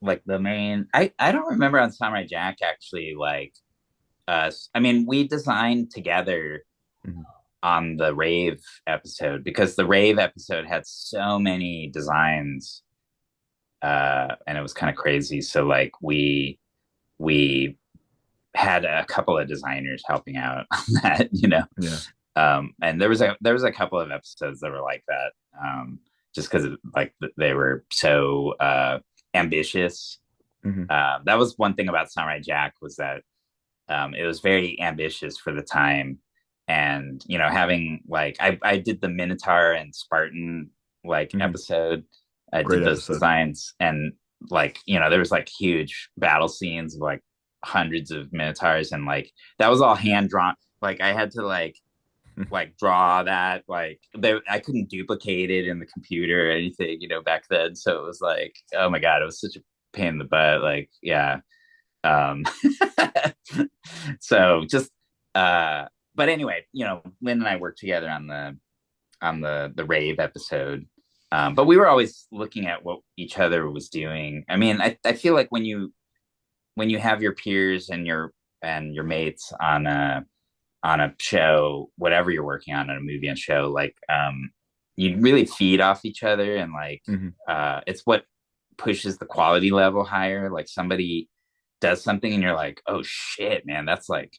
like the main. I don't remember on Samurai Jack actually like us. I mean, we designed together Mhm. on the rave episode because the rave episode had so many designs, and it was kind of crazy. So like we had a couple of designers helping out on that, you know. Yeah. And there was a couple of episodes that were like that, just because like they were so ambitious. Hmm. That was one thing about Samurai Jack was that it was very ambitious for the time, and you know, having like I did the Minotaur and Spartan like Hmm. episode. I Great did those episode. designs, and like you know, there was like huge battle scenes of like hundreds of Minotaurs, and like that was all hand drawn. Like I had to like draw that I couldn't duplicate it in the computer or anything, you know, back then. So it was like, oh my god, it was such a pain in the butt. Like, yeah. Um, so just but anyway, you know, Lynn and I worked together on the rave episode. But we were always looking at what each other was doing. I mean, I feel like when you have your peers and your mates on a show, whatever you're working on a movie and show, like you really feed off each other, and like Hmm. it's what pushes the quality level higher. Like somebody does something and you're like, oh shit, man, that's like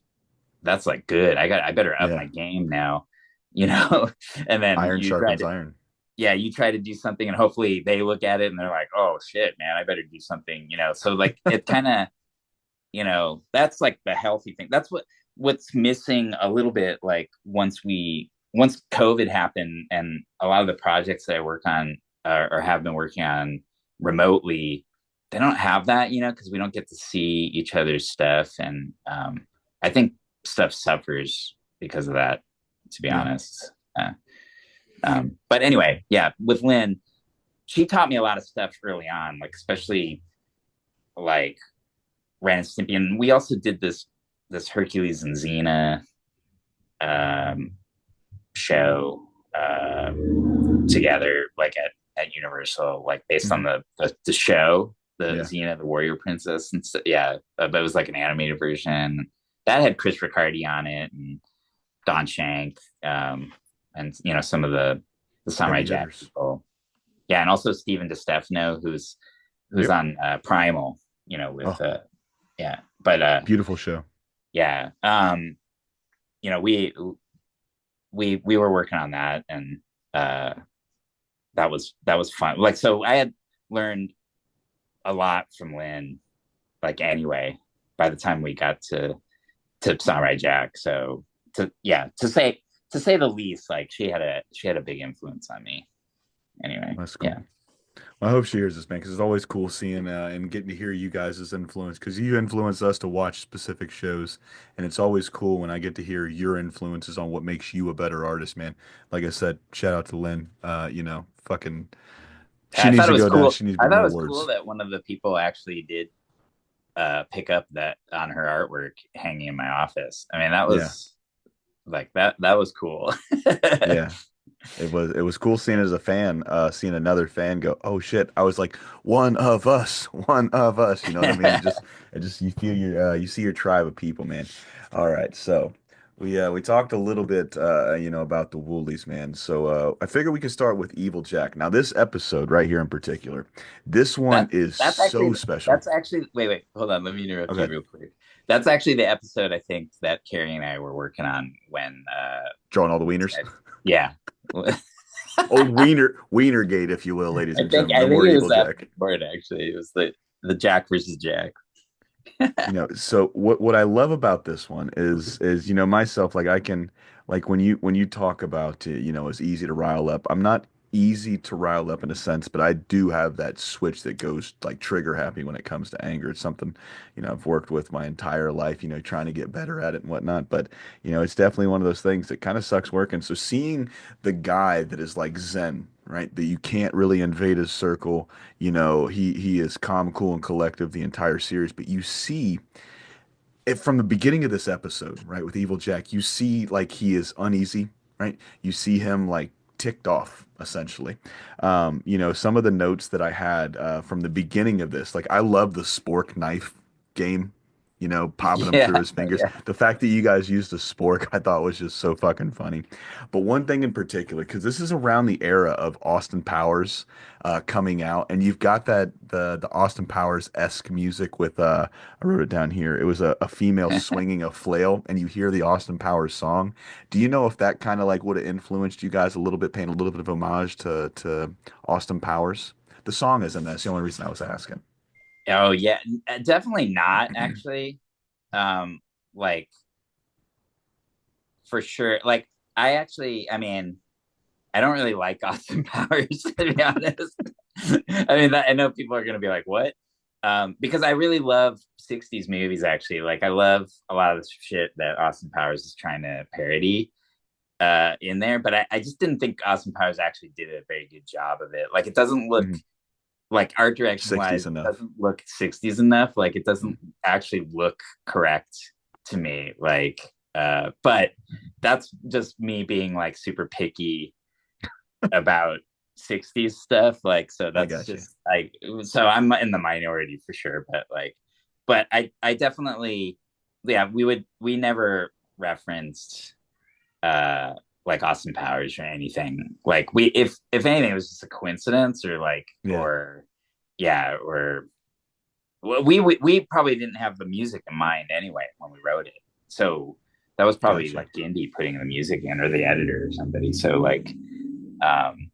good. I better up my Yeah. game now, you know. And then Iron sharpens iron. you try to do something and hopefully they look at it and they're like, oh shit, man, I better do something, you know. So like it kind of, you know, that's like the healthy thing. That's what's missing a little bit. Like once COVID happened and a lot of the projects that I work on or have been working on remotely, they don't have that, you know, because we don't get to see each other's stuff, and I think stuff suffers because of that, to be Yeah. honest. But anyway, yeah, with Lynn, she taught me a lot of stuff early on, like especially like Ren and Stimpy, and we also did this Hercules and Xena um, show together, like at Universal, like based on Hmm. the show, the Yeah. Xena, the Warrior Princess, and so, yeah, but it was like an animated version that had Chris Riccardi on it and Don Shank, and you know some of the Samurai Heavy Jack hitters. people, yeah, and also Steven DeStefano, who's Yep. on Primal, you know, with Oh, yeah, but beautiful show. yeah, you know, we were working on that, and uh that was fun. Like, so I had learned a lot from Lynn, like anyway, by the time we got to Samurai Jack. So to say the least, like she had a big influence on me. Anyway, That's cool. yeah. Well, I hope she hears this, man, because it's always cool seeing and getting to hear you guys' influence, because you influence us to watch specific shows, and it's always cool when I get to hear your influences on what makes you a better artist, man. Like I said, shout out to Lynn. Fucking, she I needs thought it to was go down. cool. She needs to I be thought it more was cool words. that one of the people actually did pick up that on her artwork hanging in my office. I mean, that Yeah, was like that was cool. yeah. It was cool seeing as a fan, seeing another fan go, oh shit. I was like, one of us, one of us. You know what I mean? It just you feel you see your tribe of people, man. All right, so we talked a little bit about the Woolies, man. So I figure we can start with Evil Jack. Now this episode right here in particular, this one That is that's actually so special. that's actually wait, hold on, let me interrupt you Okay, real quick. That's actually the episode I think that Carrie and I were working on when drawing all the wieners. yeah. Old Wienergate, if you will, ladies I and think gentlemen. I No think more it was Evil that Jack. part actually. It was the Jack versus Jack. So what I love about this one is myself, like I can, like when you talk about it's easy to rile up. I'm not easy to rile up in a sense, but I do have that switch that goes like trigger happy when it comes to anger. It's something, I've worked with my entire life, trying to get better at it and whatnot. But, it's definitely one of those things that kind of sucks working. So seeing the guy that is like Zen, right, that you can't really invade his circle, he is calm, cool, and collective the entire series, but you see it from the beginning of this episode, right, with Evil Jack, you see like he is uneasy, right? You see him like ticked off, essentially. Some of the notes that I had from the beginning of this, like I love the spork knife game, popping him through Yeah, his fingers. yeah. The fact that you guys used a spork, I thought was just so fucking funny. But one thing in particular, because this is around the era of Austin Powers coming out, and you've got that the Austin Powers esque music with I wrote it down here. It was a female swinging a flail, and you hear the Austin Powers song. Do you know if that kind of like would have influenced you guys a little bit, paying a little bit of homage to Austin Powers? The song isn't. That's the only reason I was asking. Oh yeah, definitely not actually. Like for sure. Like I mean, I don't really like Austin Powers to be honest. I mean, I know people are gonna be like, "What?" Because I really love '60s movies. Actually, like I love a lot of the shit that Austin Powers is trying to parody in there. But I just didn't think Austin Powers actually did a very good job of it. Like, it doesn't look Mhm. like art direction 60s wise, it enough. doesn't look '60s enough. Like, it Mhm. doesn't actually look correct to me. Like, but that's just me being like super picky about '60s stuff. Like, so I that's got you. just like, so I'm in the minority for sure. But like, but I definitely, yeah, we never referenced uh like Austin Powers or anything. Like if anything, it was just a coincidence or like Yeah, or yeah or well, we probably didn't have the music in mind anyway when we wrote it. So that was probably got you. like Indy putting the music in or the editor or somebody. So like um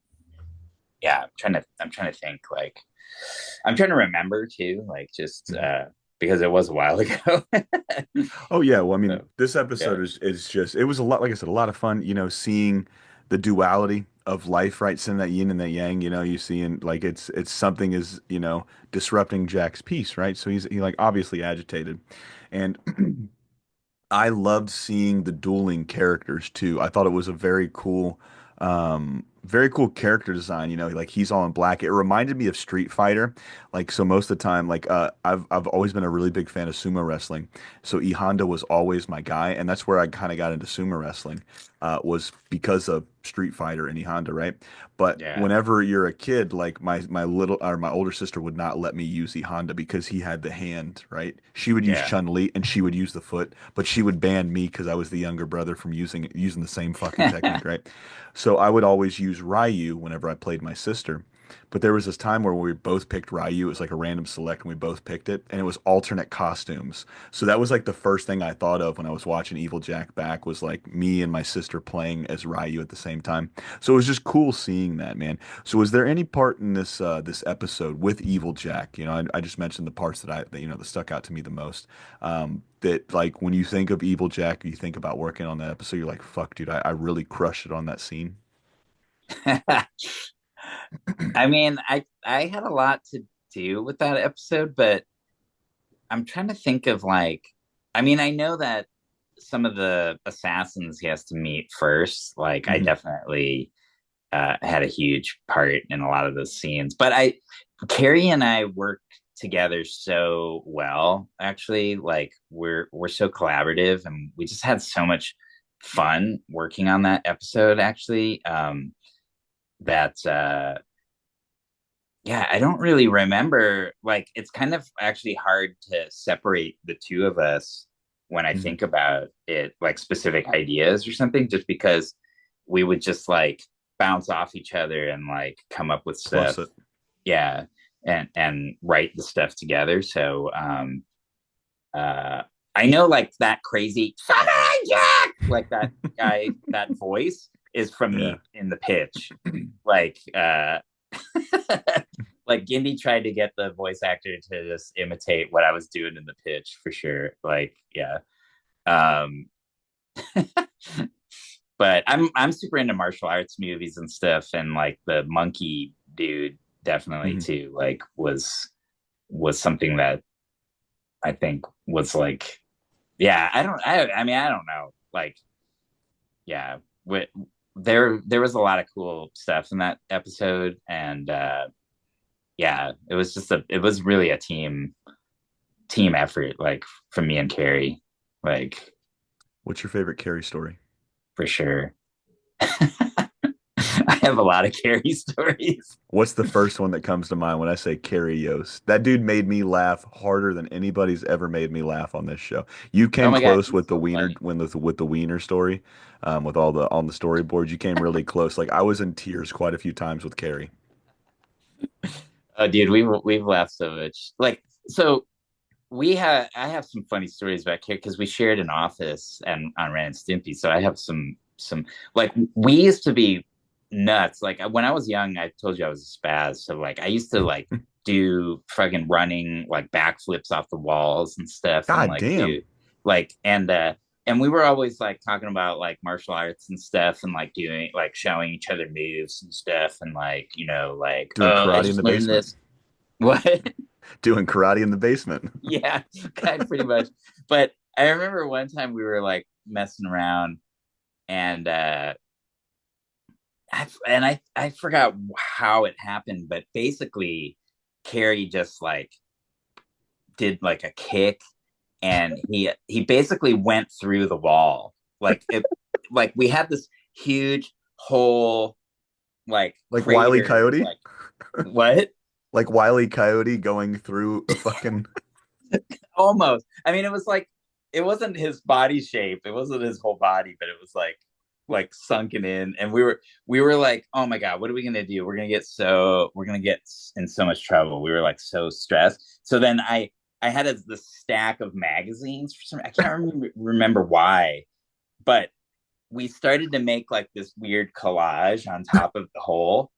yeah, I'm trying to think like I'm trying to remember too, like just Mhm. because it was a while ago. Oh yeah, well I mean, So this episode yeah. is just it was a lot like I said, a lot of fun, seeing the duality of life, right? Seeing that yin and that yang, you see and like it's something is, disrupting Jack's peace, right? So he like obviously agitated. And I loved seeing the dueling characters too. I thought it was a very cool character design. Like he's all in black. It reminded me of Street Fighter. Like so, most of the time, like I've always been a really big fan of sumo wrestling. So E Honda was always my guy, and that's where I kind of got into sumo wrestling. Was because of Street Fighter and E Honda, right? But Yeah. whenever you're a kid, like my little or my older sister would not let me use E Honda because he had the hand, right? She would use Yeah. Chun-Li and she would use the foot, but she would ban me because I was the younger brother from using the same fucking technique, right? So I would always use Ryu whenever I played my sister. But there was this time where we both picked Ryu. It was like a random select and we both picked it, and it was alternate costumes. So that was like the first thing I thought of when I was watching Evil Jack back was like me and my sister playing as Ryu at the same time. So it was just cool seeing that, man. So was there any part in this episode with Evil Jack? I just mentioned the parts that stuck out to me the most. That like when you think of Evil Jack, you think about working on that episode, you're like, fuck, dude, I really crushed it on that scene. I mean, I had a lot to do with that episode, but I'm trying to think of like, I mean, I know that some of the assassins he has to meet first. Like, I Hmm. definitely had a huge part in a lot of those scenes. But Carrie and I work together so well. Actually, like we're so collaborative, and we just had so much fun working on that episode. Actually, that yeah, I don't really remember. Like, it's kind of actually hard to separate the two of us when I Hmm. think about it, like specific ideas or something, just because we would just like bounce off each other and like come up with Plus stuff. it. Yeah. And write the stuff together. So, uh, I know like that crazy Samurai Jack, like that guy, that voice is from Yeah. me in the pitch. Like, like Gindi tried to get the voice actor to just imitate what I was doing in the pitch for sure. Like, yeah. Um But I'm super into martial arts movies and stuff, and like the monkey dude definitely Mhm. too, like was something that I think was like, yeah, I mean, I don't know, like, yeah, there was a lot of cool stuff in that episode, and yeah, it was really a team effort, like from me and Carrie, like What's your favorite Carrie story? for sure. I have a lot of Carrie stories. What's the first one that comes to mind when I say Carrie Yost? That dude made me laugh harder than anybody's ever made me laugh on this show. You Oh came my god, close he's with the so wiener funny. when with the wiener story, with all the on the storyboard. You came really close. Like I was in tears quite a few times with Carrie. Oh, dude, we've laughed so much. Like, so I have some funny stories back here because we shared an office and on Ren and Stimpy. So I have some like we used to be nuts. Like when I was young, I told you I was a spaz. So like I used to like do fucking running like backflips off the walls and stuff, and God like do damn, like and we were always like talking about like martial arts and stuff, and like doing like showing each other moves and stuff, and like like, doing oh, I karate in the just learned basement. this. What? Doing karate in the basement. Yeah, kind of pretty much. But I remember one time we were like messing around, and I forgot how it happened, but basically Carrie just like did like a kick, and he basically went through the wall. Like it, like we had this huge hole, like Like Wile E. crater, Coyote. like what? Like Wile E. Coyote going through a fucking. Almost. I mean, it was like it wasn't his body shape. It wasn't his whole body, but it was like sunken in. And we were like, oh my god, what are we gonna do? We're gonna get in so much trouble. We were like so stressed. So then I had this stack of magazines for some. I can't remember why, but we started to make like this weird collage on top of the hole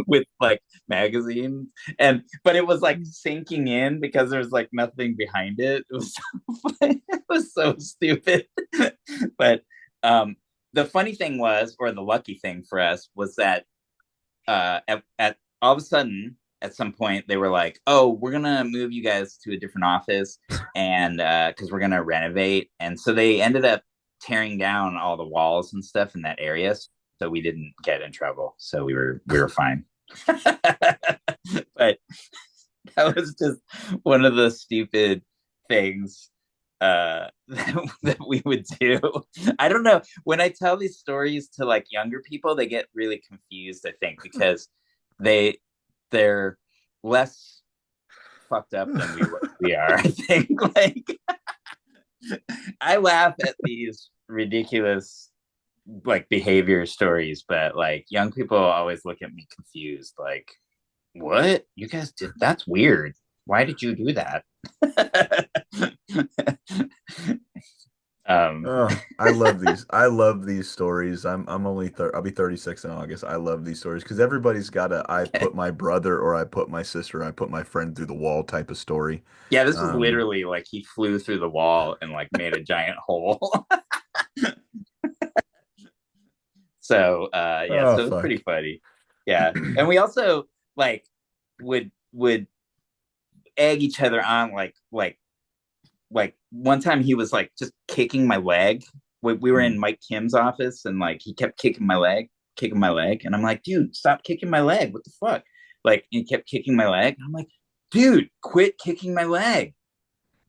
with like magazines, and but it was like sinking in because there's like nothing behind it. It was it was so stupid. But um the funny thing was, or the lucky thing for us was that at all of a sudden at some point they were like, oh, we're gonna move you guys to a different office, and because we're gonna renovate, and so they ended up tearing down all the walls and stuff in that area, so we didn't get in trouble, so we were fine. But that was just one of the stupid things that we would do. I don't know. When I tell these stories to like younger people, they get really confused, I think, because they they're less fucked up than we are, I think. Like I laugh at these ridiculous like behavior stories, but like young people always look at me confused, like, what? You guys did that's weird. Why did you do that? um Oh, I love these. I love these stories. I'm only I'll be 36 in August. I love these stories because everybody's got a I put my brother or I put my sister, or I put my friend through the wall type of story. yeah, this was Um, literally like he flew through the wall and like made a giant hole. So yeah, oh so it was pretty fuck. funny. Yeah. And we also like would egg each other on, like one time he was like just kicking my leg. We were in Mm. Mike Kim's office, and like he kept kicking my leg, and I'm like, dude, stop kicking my leg. What the fuck? Like he kept kicking my leg, and I'm like, dude, quit kicking my leg,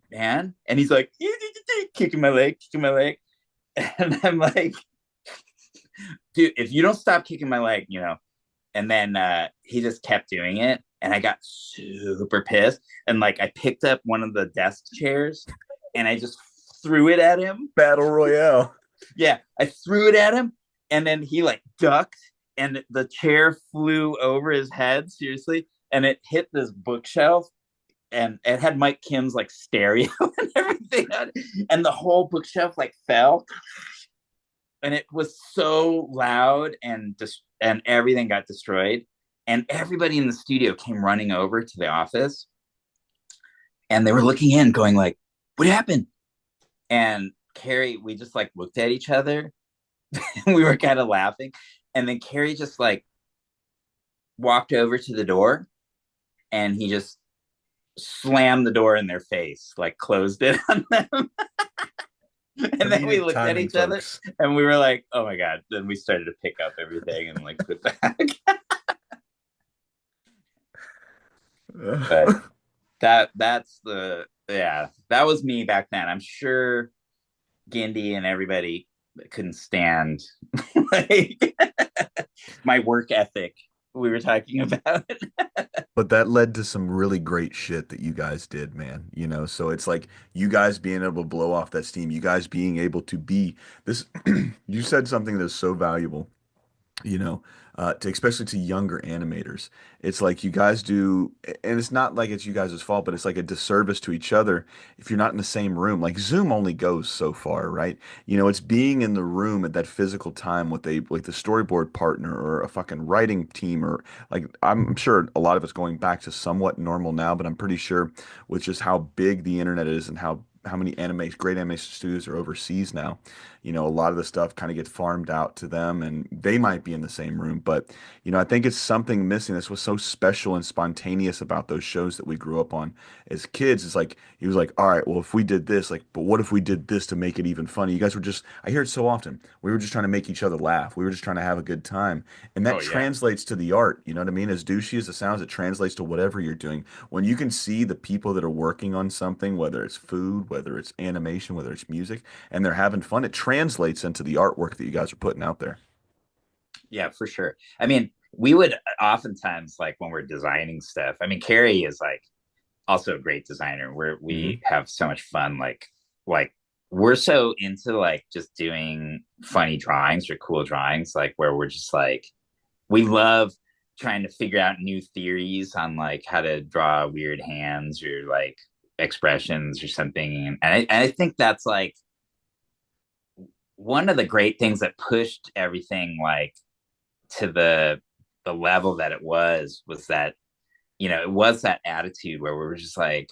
man. And he's like, kicking my leg, and I'm like, dude, if you don't stop kicking my leg, And then he just kept doing it, and I got super pissed. And like I picked up one of the desk chairs, and I just threw it at him. Battle Royale. Yeah, I threw it at him, and then he like ducked, and the chair flew over his head, seriously, and it hit this bookshelf, and it had Mike Kim's like stereo and everything on it, and the whole bookshelf like fell, and it was so loud, and everything got destroyed, and everybody in the studio came running over to the office, and they were looking in going like, what happened? And Carrie, we just like looked at each other, We were kind of laughing, and then Carrie just like walked over to the door, and he just slammed the door in their face, like closed it on them. And then we Comedic looked at timing, each other, folks. and we were like, "Oh my god!" Then we started to pick up everything and like put back. But that's the yeah, that was me back then. I'm sure Gindi and everybody couldn't stand like my work ethic we were talking about. But that led to some really great shit that you guys did, man. So it's like you guys being able to blow off that steam, you guys being able to be this. You said something that's so valuable, especially to younger animators. It's like you guys do, and it's not like it's you guys' fault, but it's like a disservice to each other if you're not in the same room. Like Zoom only goes so far, right? It's being in the room at that physical time with like the storyboard partner or a fucking writing team, or like I'm sure a lot of it's going back to somewhat normal now, but I'm pretty sure with just how big the internet is and how many great animation studios are overseas now. A lot of the stuff kind of gets farmed out to them and they might be in the same room. But, I think it's something missing. This was so special and spontaneous about those shows that we grew up on as kids. It's like, he was like, all right, well, if we did this, like, but what if we did this to make it even funny? You guys were just, I hear it so often. We were just trying to make each other laugh. We were just trying to have a good time. And that Oh yeah, translates to the art. You know what I mean? As douchey as it sounds, it translates to whatever you're doing. When you can see the people that are working on something, whether it's food, whether it's animation, whether it's music, and they're having fun, it translates into the artwork that you guys are putting out there. yeah, for sure. I mean, we would oftentimes like when we're designing stuff. I mean, Carrie is like also a great designer. Where we Hmm. have so much fun. Like we're so into like just doing funny drawings or cool drawings. Like where we're just like we love trying to figure out new theories on like how to draw weird hands or like expressions or something. And I think that's like one of the great things that pushed everything like to the level that it was that it was that attitude where we were just like,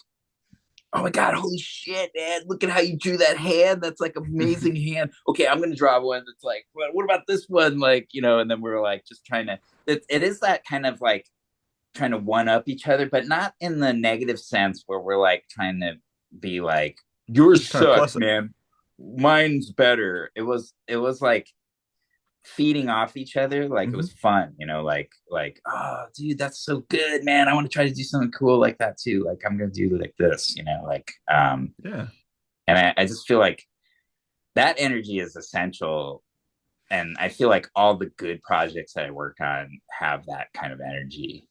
oh my god, holy shit, man, look at how you drew that hand, that's like amazing hand. Okay, I'm gonna draw one that's like, what about this one, like, and then we were like just trying to, it is that kind of like trying to one up each other, but not in the negative sense where we're like trying to be like, yours Just trying to sucks, plus it. man, mine's better. It was like feeding off each other. Like it Hmm. was fun, like, oh dude, that's so good, man, I want to try to do something cool like that too, like I'm gonna do like this, like Yeah, and I just feel like that energy is essential. And I feel like all the good projects that I work on have that kind of energy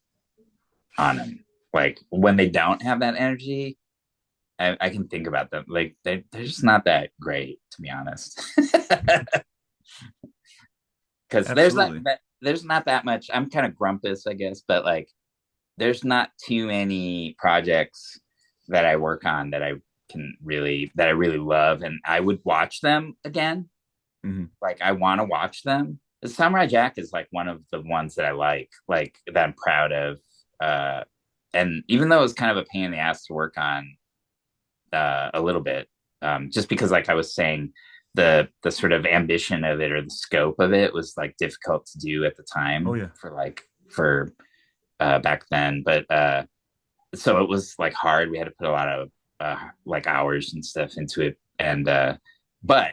on them. Like when they don't have that energy, I can think about them. Like they're just not that great, to be honest. Because absolutely. there's not that much. I'm kind of grumpus, I guess, but like there's not too many projects that I work on that I really love, and I would watch them again. Hmm. Like I want to watch them. The Samurai Jack is like one of the ones that I like that I'm proud of. Uh, and even though it was kind of a pain in the ass to work on, a little bit, just because, like I was saying, the sort of ambition of it or the scope of it was like difficult to do at the Oh time yeah. for back then. But so it was like hard. We had to put a lot of like hours and stuff into it, and but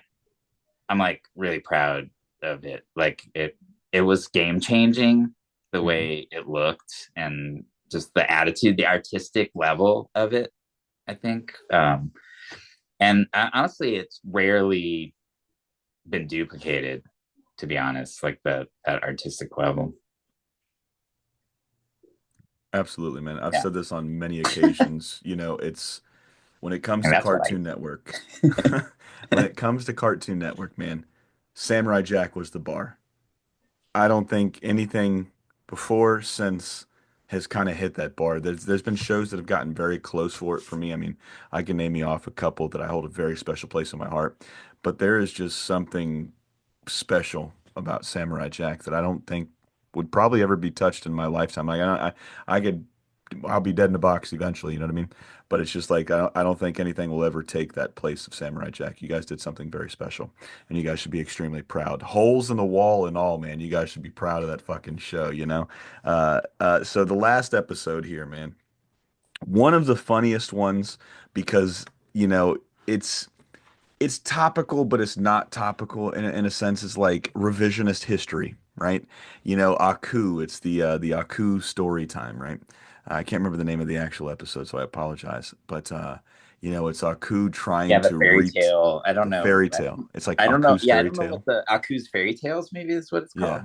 I'm like really proud of it. Like it was game changing the Hmm. way it looked and just the attitude, the artistic level of it, I think. And honestly, it's rarely been duplicated, to be honest, like that artistic level. Absolutely, man. I've Yeah. said this on many occasions. It's when it comes And to that's what Cartoon Network, when it comes to Cartoon Network, man, Samurai Jack was the bar. I don't think anything before, since has kind of hit that bar. There's been shows that have gotten very close for it for me. I mean, I can name you off a couple that I hold a very special place in my heart, but there is just something special about Samurai Jack that I don't think would probably ever be touched in my lifetime. Like I could. I'll be dead in a box eventually, you know what I mean? But it's just like I don't think anything will ever take that place of Samurai Jack. You guys did something very special, and you guys should be extremely proud. Holes in the wall and all, man. You guys should be proud of that fucking show, you know? So the last episode here, man, one of the funniest ones because, you know, it's it's topical, but it's not topical in a sense. It's like revisionist history, right? You know, Aku. It's the Aku story time, right? I can't remember the name of the actual episode, so I apologize. But you know, it's Aku Yeah, trying the to fairy reach tale. I don't the know. fairy tale. It's like I don't know. Aku's Yeah, I fairy don't know what tale. the Aku's fairy tales maybe is what it's called. Yeah.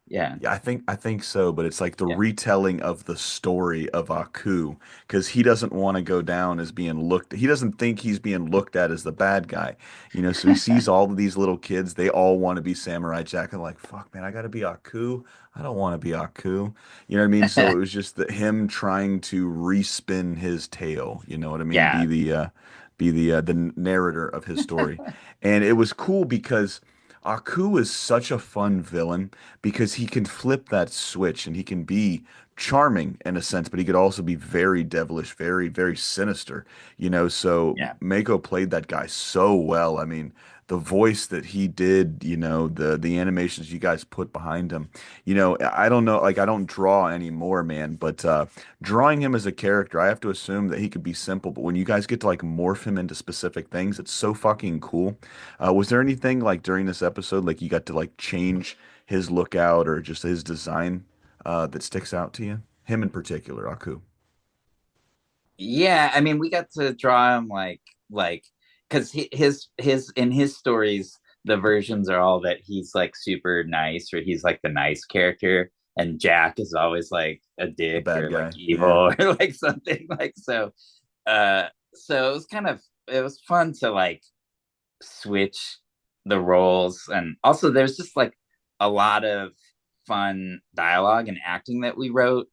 Yeah, Yeah, I think so, but it's like the yeah, retelling of the story of Aku because he doesn't want to go down as being looked. He doesn't think he's being looked at as the bad guy, you know. So he sees all of these little kids. They all want to be Samurai Jack, and like, fuck, man, I got to be Aku. I don't want to be Aku. You know what I mean? So it was just him trying to respin his tale. You know what I mean? yeah, Be the narrator of his story, and it was cool because. Aku is such a fun villain because he can flip that switch and he can be charming in a sense, but he could also be very devilish, very, very sinister, you know. So yeah. Mako played that guy so well. I mean, the voice that he did, you know, the animations you guys put behind him, you know, I don't know, like I don't draw anymore, man, but drawing him as a character, I have to assume that he could be simple, but when you guys get to like morph him into specific things, it's so fucking cool. Was there anything like during this episode, like you got to like change his lookout or just his design that sticks out to you? Him in particular, Aku. Yeah, I mean, we got to draw him like because his in his stories, the versions are all that he's like super nice or he's like the nice character, and Jack is always like a The dick bad or like guy. Yeah. evil or like something like so. So it was it was fun to like switch the roles, and also there's just like a lot of fun dialogue and acting that we wrote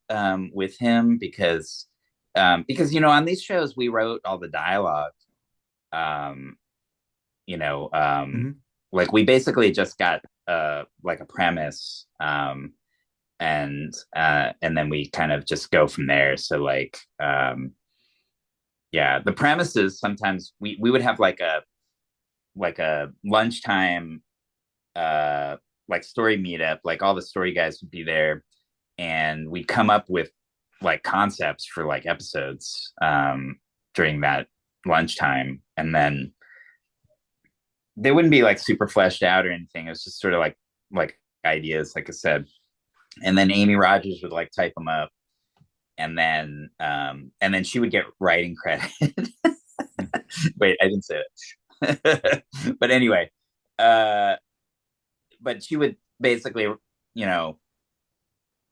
with him because you know on these shows we wrote all the dialogue um you know Hmm. like we basically just got like a premise and then we kind of just go from there. So like yeah, the premises sometimes we would have like a lunchtime uh like story meetup, like all the story guys would be there and we'd come up with like concepts for like episodes during that lunchtime, and then they wouldn't be like super fleshed out or anything. It was just sort of like ideas, like I said, and then Amy Rogers would like type them up, and then she would get writing credit. Wait, I didn't say it. But anyway, uh but she would basically, you know,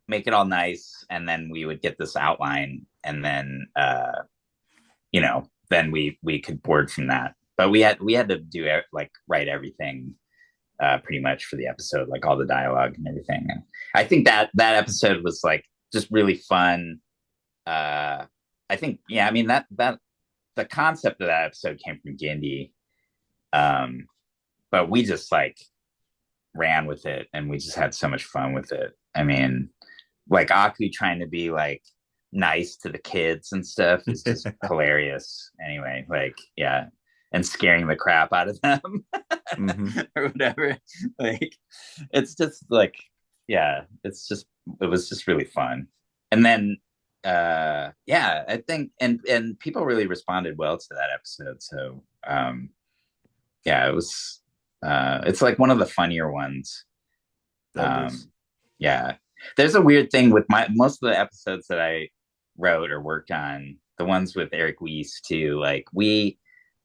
make it all nice, and then we would get this outline, and then you know, then we could board from that. But we had to do like write everything pretty much for the episode, like all the dialogue and everything. And I think that episode was like just really fun. I think yeah, I mean that the concept of that episode came from Gindi, um, but we just like ran with it and we just had so much fun with it. I mean, like Aku trying to be like nice to the kids and stuff is just hilarious. Anyway, like yeah, and scaring the crap out of them Hmm. or whatever. Like it's just like yeah, it was just really fun. And then yeah, I think and people really responded well to that episode. So yeah, it was it's like one of the funnier ones. That is. Um yeah. There's a weird thing with my most of the episodes that I wrote or worked on, the ones with Eric Weiss too, like we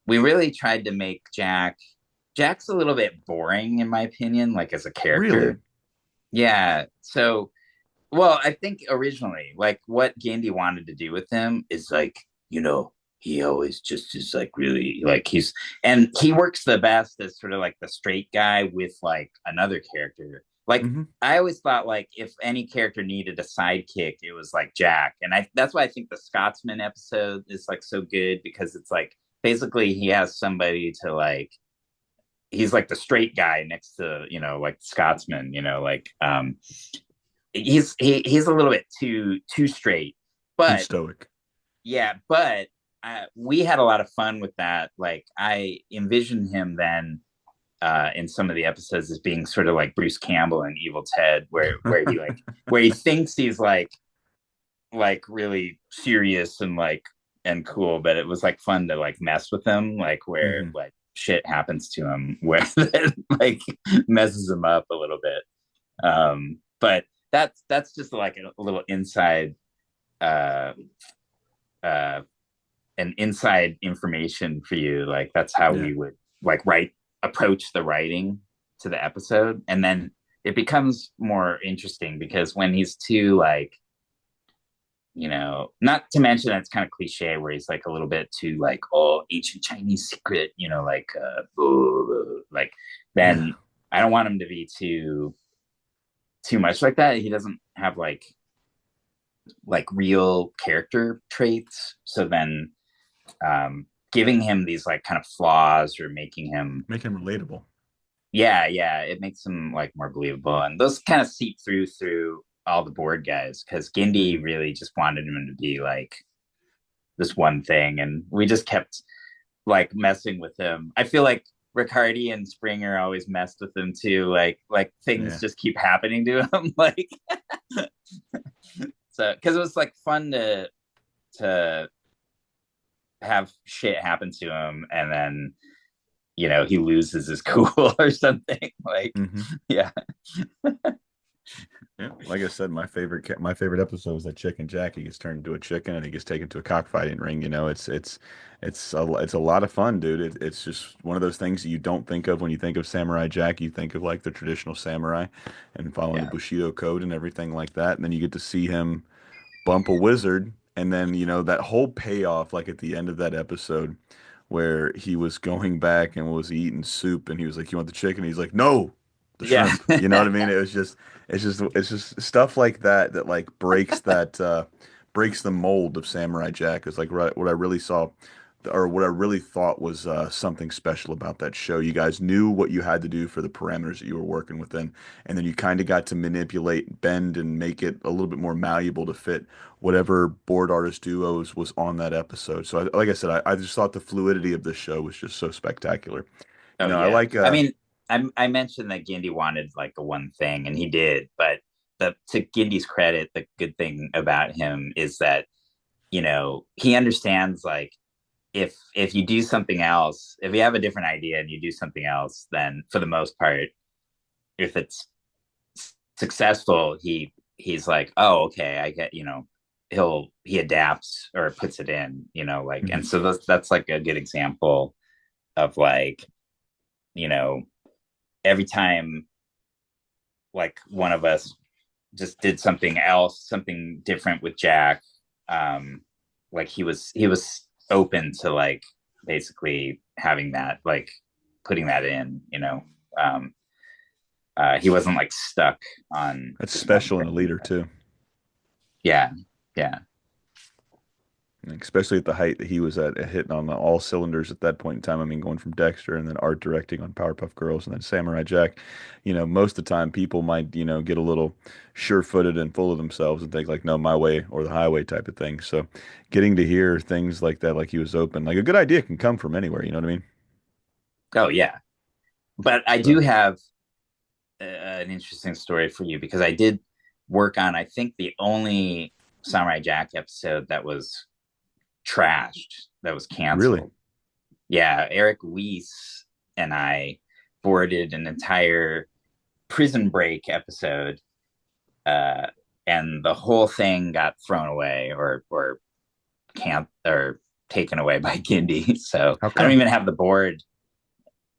really tried to make Jack's a little bit boring in my opinion, like as a Really? character. Yeah. So well, I think originally, like what Gandhi wanted to do with him is like, you know, he always just is like really like and he works the best as sort of like the straight guy with like another character. Like Hmm. I always thought like if any character needed a sidekick, it was like Jack. And I that's why I think the Scotsman episode is like so good because it's like basically he has somebody to like he's like the straight guy next to, you know, like Scotsman, you know, like he's a little bit too straight, He's but stoic. yeah, but we had a lot of fun with that. Like I envisioned him then in some of the episodes as being sort of like Bruce Campbell in Evil Ted, where he thinks he's like really serious and like and cool, but it was like fun to like mess with him, like where Hmm. like shit happens to him where like messes him up a little bit. But that's just like a little inside uh uh an inside information for you. Like that's how Yeah. we would like write approach the writing to the episode. And then it becomes more interesting because when he's too like, not to mention it's kind of cliche where he's like a little bit too like, oh, ancient Chinese secret, like like Yeah. then I don't want him to be too much like that. He doesn't have like real character traits. So then giving him these like kind of flaws or making him, Make him relatable. yeah, it makes him like more believable. And those kind of seep through all the board guys because Gindi Hmm. really just wanted him to be like this one thing. And we just kept like messing with him. I feel like Riccardi and Springer always messed with him too. Like things Yeah. just keep happening to him. Like so because it was like fun to have shit happen to him and then he loses his cool or something like Hmm. yeah. Yeah, like I said, my favorite episode was that Chicken Jack. He gets turned into a chicken and he gets taken to a cockfighting ring. It's a lot of fun, dude. It's just one of those things that you don't think of when you think of Samurai Jack. You think of like the traditional samurai and following the Yeah, Bushido code and everything like that. And then you get to see him bump a wizard, and then that whole payoff, like at the end of that episode, where he was going back and was eating soup, and he was like, "You want the chicken?" He's like, "No, the yeah. shrimp." You know what I mean? It's just stuff like that that like breaks the mold of Samurai Jack. Is like what I really saw. Or what I really thought was something special about that show. You guys knew what you had to do for the parameters that you were working within, and then you kind of got to manipulate, bend, and make it a little bit more malleable to fit whatever board artist duos was on that episode. So, like I said, I just thought the fluidity of this show was just so spectacular. Oh I yeah, like I mean, I mentioned that Gindi wanted like a one thing and he did, but to Gindi's credit, the good thing about him is that he understands like if you do something else, if you have a different idea and you do something else, then for the most part, if it's successful, he's like, oh, okay, I get, he adapts or puts it in, like, and Mhm. so that's like a good example of like, you know, every time like one of us just did something else, something different with Jack, um, like he was open to like basically having that like putting that in, um, he wasn't like stuck on That's just one special in a thing. leader too. Yeah, yeah, Like, especially at the height that he was at hitting on all cylinders at that point in time. I mean, going from Dexter and then art directing on Powerpuff Girls and then Samurai Jack. Most of the time people might, get a little sure-footed and full of themselves and think like, no, my way or the highway type of thing. So getting to hear things like that, like he was open, like a good idea can come from anywhere. You know what I mean? oh yeah. But I do So have an interesting story for you because I did work on I think the only Samurai Jack episode that was trashed, that was really, canceled. Yeah, Eric Weiss and I boarded an entire Prison Break episode, uh, and the whole thing got thrown away or can't or taken away by Gindi. So how I don't come? even have the board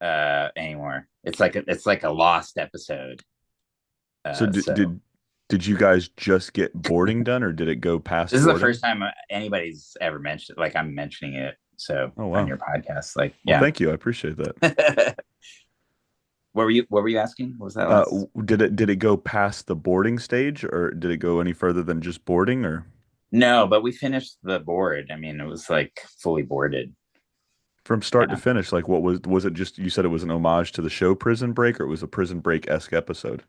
anymore. It's like a lost episode. So So did you guys just get boarding done or did it go past this is the boarding? first time anybody's ever mentioned. Like I'm mentioning it. So Oh on wow. your podcast, like Well, yeah. thank you. I appreciate that. What were you asking? What was that last? Did it go past the boarding stage, or did it go any further than just boarding, or No, but we finished the board. I mean, it was like fully boarded. from start to Yeah. finish? Like, what was it? Just you said it was an homage to the show Prison Break, or it was a Prison Break-esque episode?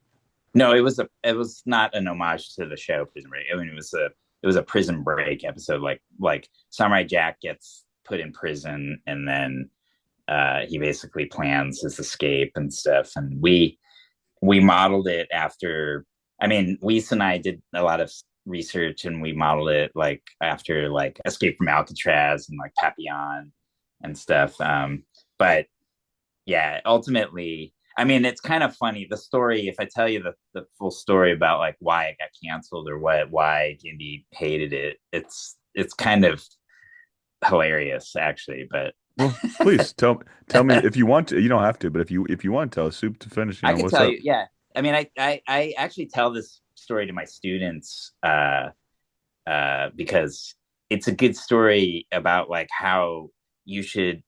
No, it was not an homage to the show Prison Break. I mean, it was a it was a prison break episode. Like Samurai Jack gets put in prison, and then he basically plans his escape and stuff. And we modeled it after. I mean, Weiss and I did a lot of research, and we modeled it like after like Escape from Alcatraz and like Papillon and stuff. But yeah, ultimately, I mean, it's kind of funny. The story, if I tell you the full story about like why it got canceled or why Gindi hated it, it's kind of hilarious actually. But Well, please tell me if you want to. You don't have to, but if you want to tell us, soup to finish, I could what's tell up? you, yeah. I mean, I actually tell this story to my students because it's a good story about like how you should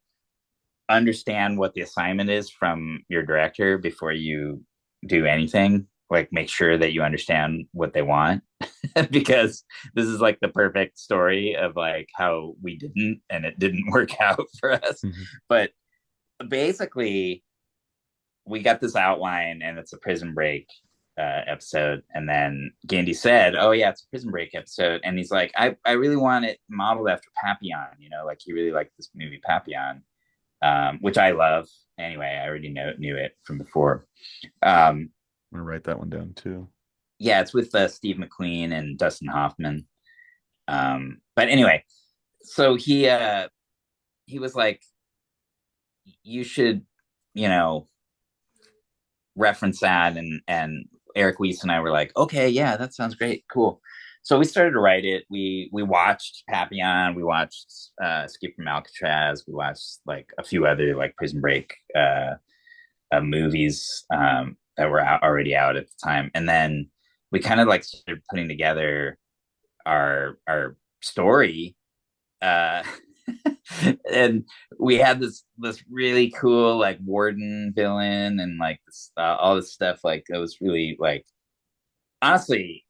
understand what the assignment is from your director before you do anything. Like, make sure that you understand what they want, because this is like the perfect story of like how we didn't, and it didn't work out for us. Hmm. But basically, we got this outline, and it's a prison break episode. And then Gandhi said, "Oh yeah, it's a prison break episode." And he's like, "I really want it modeled after Papillon. You know, like he really liked this movie Papillon, which I love. Anyway, I already knew it from before. Um, I'm gonna write that one down too. yeah, it's with Steve McQueen and Dustin Hoffman. But anyway, so he was like, you should, you know, reference that, and Eric Weiss and I were like, okay, yeah, that sounds great, cool. So we started to write it. We watched Papillon, we watched Escape from Alcatraz, we watched like a few other like Prison Break movies that were already out at the time, and then we kind of like started putting together our story. Uh, and we had this really cool like warden villain, and like this, all this stuff. Like it was really like, honestly,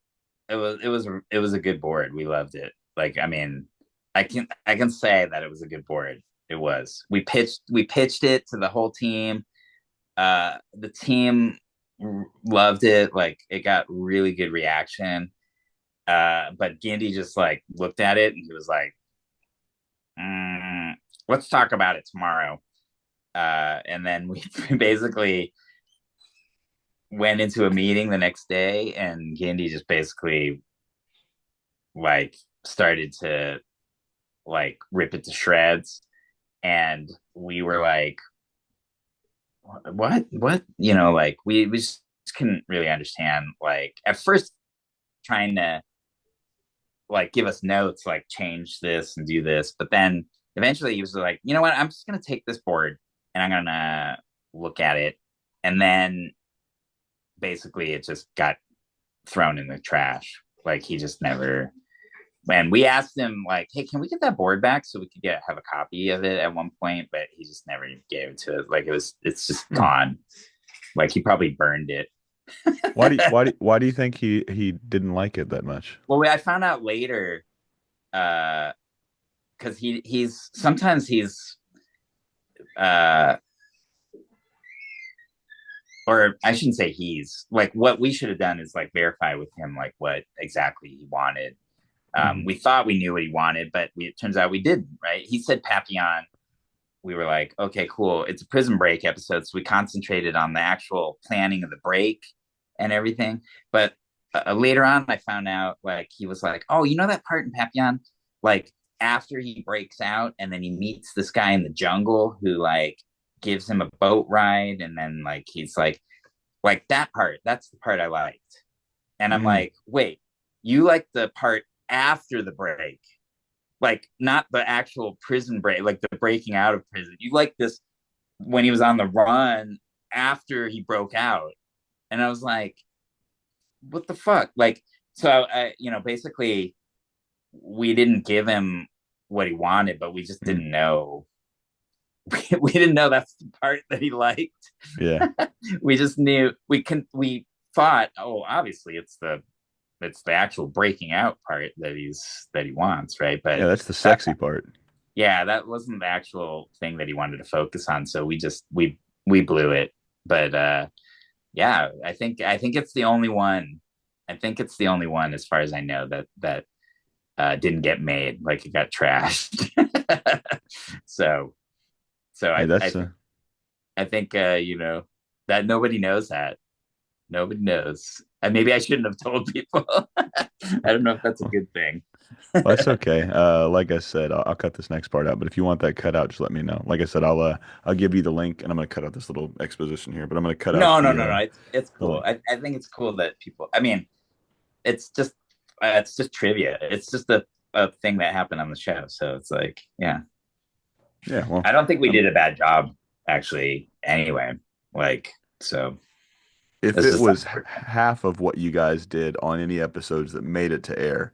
it was a good board. We loved it. Like, I mean, I can say that it was a good board. It was. We pitched it to the whole team. The team loved it. Like it got really good reaction. But Gandhi just like looked at it, and he was like, mm, let's talk about it tomorrow. And then we basically went into a meeting the next day, and Gandhi just basically like started to like rip it to shreds. And we were like, what, like we just couldn't really understand. Like at first, trying to like give us notes, like change this and do this, but then eventually he was like, you know what, I'm just gonna take this board, and I'm gonna look at it. And then basically it just got thrown in the trash. Like he just never. And we asked him like, hey, can we get that board back so we could have a copy of it at one point, but he just never gave it to us. Like it's just Hmm. gone. Like he probably burned it. Why do you think he didn't like it that much? Well, I found out later, uh because he's sometimes he's uh or I shouldn't say he's like, what we should have done is like verify with him like what exactly he wanted. Hmm. We thought we knew what he wanted, but it turns out we didn't. Right? He said Papillon. We were like, okay, cool. It's a prison break episode, so we concentrated on the actual planning of the break and everything. But later on, I found out like he was like, oh, you know that part in Papillon, like after he breaks out and then he meets this guy in the jungle who like gives him a boat ride, and then like he's like that part. That's the part I liked. And I'm Mm. like, wait, you like the part after the break, like not the actual prison break, like the breaking out of prison. You like this when he was on the run after he broke out. And I was like, what the fuck? Like, so basically we didn't give him what he wanted, but we just Mm. didn't know. We didn't know that's the part that he liked. Yeah. We just knew we thought, oh, obviously it's the actual breaking out part that he wants, right? But Yeah, that's the that sexy part. yeah, that wasn't the actual thing that he wanted to focus on. So we blew it. But yeah, I think it's the only one. I think it's the only one, as far as I know, that didn't get made, like it got trashed. so so Hey, I I that's think I think that nobody knows that. Nobody knows. And maybe I shouldn't have told people. I don't know if that's a well, good thing. that's okay. Like I said, I'll cut this next part out, but if you want that cut out, just let me know. Like I said, I'll give you the link, and I'm gonna cut out this little exposition here, but I'm gonna cut out No, no, no, no. It's the cool. link. I think it's cool that people. I mean, it's just trivia. It's just a thing that happened on the show. So it's like, yeah, Yeah, well, I don't think we um, did a bad job actually. Anyway, like so if that's it just was half of what you guys did on any episodes that made it to air,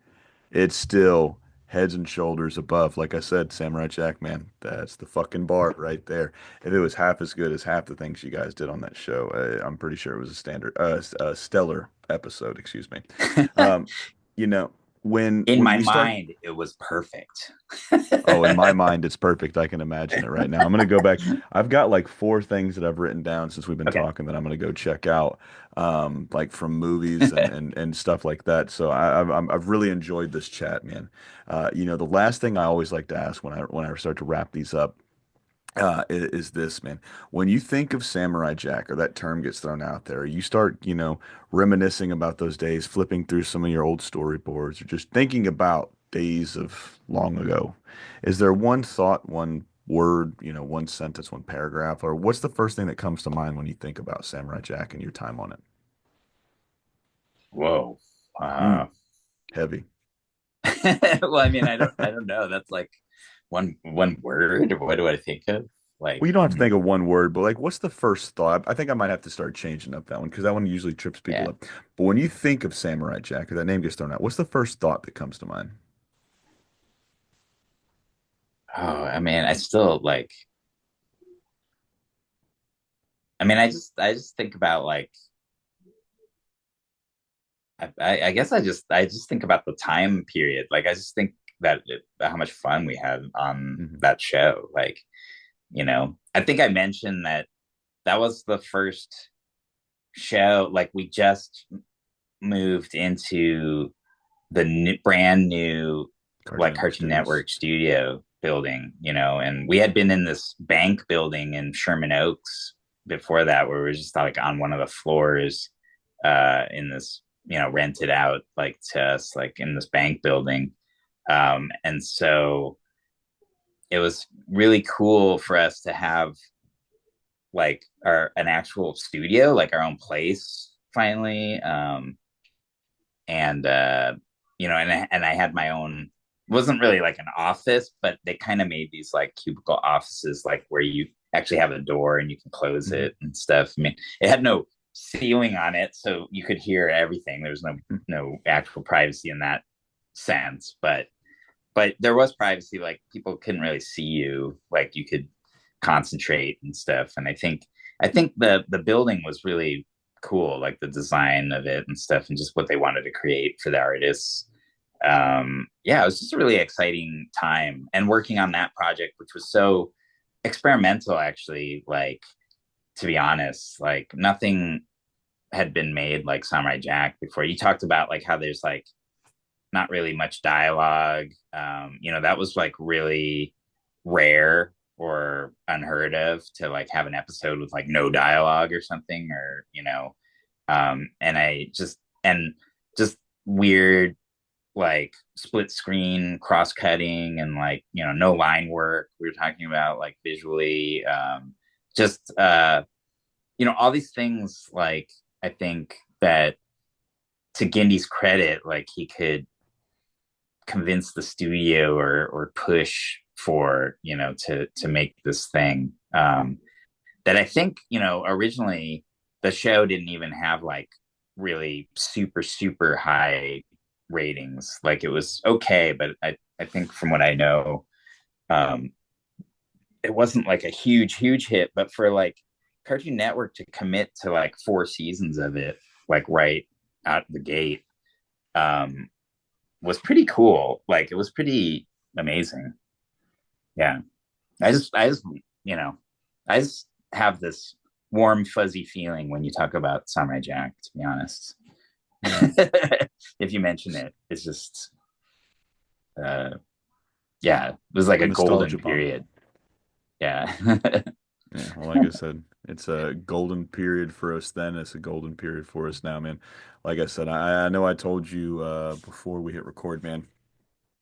it's still heads and shoulders above. Like I said, Samurai Jack, man, that's the fucking bar right there. If it was half as good as half the things you guys did on that show, I'm pretty sure it was a stellar episode. Excuse me. Um, you know, when in when my we start. mind. It was perfect. Oh, in my mind, it's perfect. I can imagine it right now. I'm gonna go back. I've got like four things that I've written down since we've been Okay. talking that I'm gonna go check out, like from movies and stuff like that. So I've really enjoyed this chat, man. The last thing I always like to ask when I start to wrap these up is this, man. When you think of Samurai Jack or that term gets thrown out there, you start, reminiscing about those days, flipping through some of your old storyboards or just thinking about days of long ago. Is there one thought, one word, one sentence, one paragraph, or what's the first thing that comes to mind when you think about Samurai Jack and your time on it? Whoa. Mm, Uh, heavy. well, I mean, I don't know. That's like one word. What do I think of? Well, Like, you don't have to think of one word, but like, what's the first thought? I think I might have to start changing up that one because that one usually trips people yeah. up. But when you think of Samurai Jack or that name gets thrown out, what's the first thought that comes to mind? Oh, I mean, I still like. I mean, I just think about like. I guess I just think about the time period. Like, I just think how much fun we had on Hmm. that show. Like, I think I mentioned that was the first show. Like, we just moved into the brand new Cartoon like Network Cartoon Studios. Network studio building, and we had been in this bank building in Sherman Oaks before that, where we were just like on one of the floors in this, rented out like to us, like in this bank building. And so it was really cool for us to have like an actual studio, like our own place finally. And and I had my own, wasn't really like an office, but they kind of made these like cubicle offices, like where you actually have a door and you can close Hmm. it and stuff. I mean, it had no ceiling on it, so you could hear everything. There was no actual privacy in that sense, but there was privacy. Like, people couldn't really see you, like you could concentrate and stuff. And I think the building was really cool, like the design of it and stuff, and just what they wanted to create for the artists. Yeah, it was just a really exciting time, and working on that project, which was so experimental, actually. Like, to be honest, like nothing had been made like Samurai Jack before. You talked about like how there's like not really much dialogue. That was like really rare or unheard of, to like have an episode with like no dialogue or something, or and just weird, like split screen cross cutting, and like no line work. We were talking about like visually, just all these things. Like, I think that, to Gindy's credit, like he could convince the studio or push for to make this thing, that I think originally the show didn't even have like really super super high ratings. Like, it was okay, but I think from what I know, um it wasn't like a huge hit. But for like Cartoon Network to commit to like 4 seasons of it, like right out the gate, um was pretty cool. Like, it was pretty amazing. Yeah. I just, you know, I just have this warm, fuzzy feeling when you talk about Samurai Jack, to be honest. Yeah. If you mention it, it's just, Yeah, it was like A a golden nostalgia bomb. period. Yeah. Yeah, well, like I said, it's a golden period for us then. It's a golden period for us now, man. Like I said, I know I told you before we hit record, man.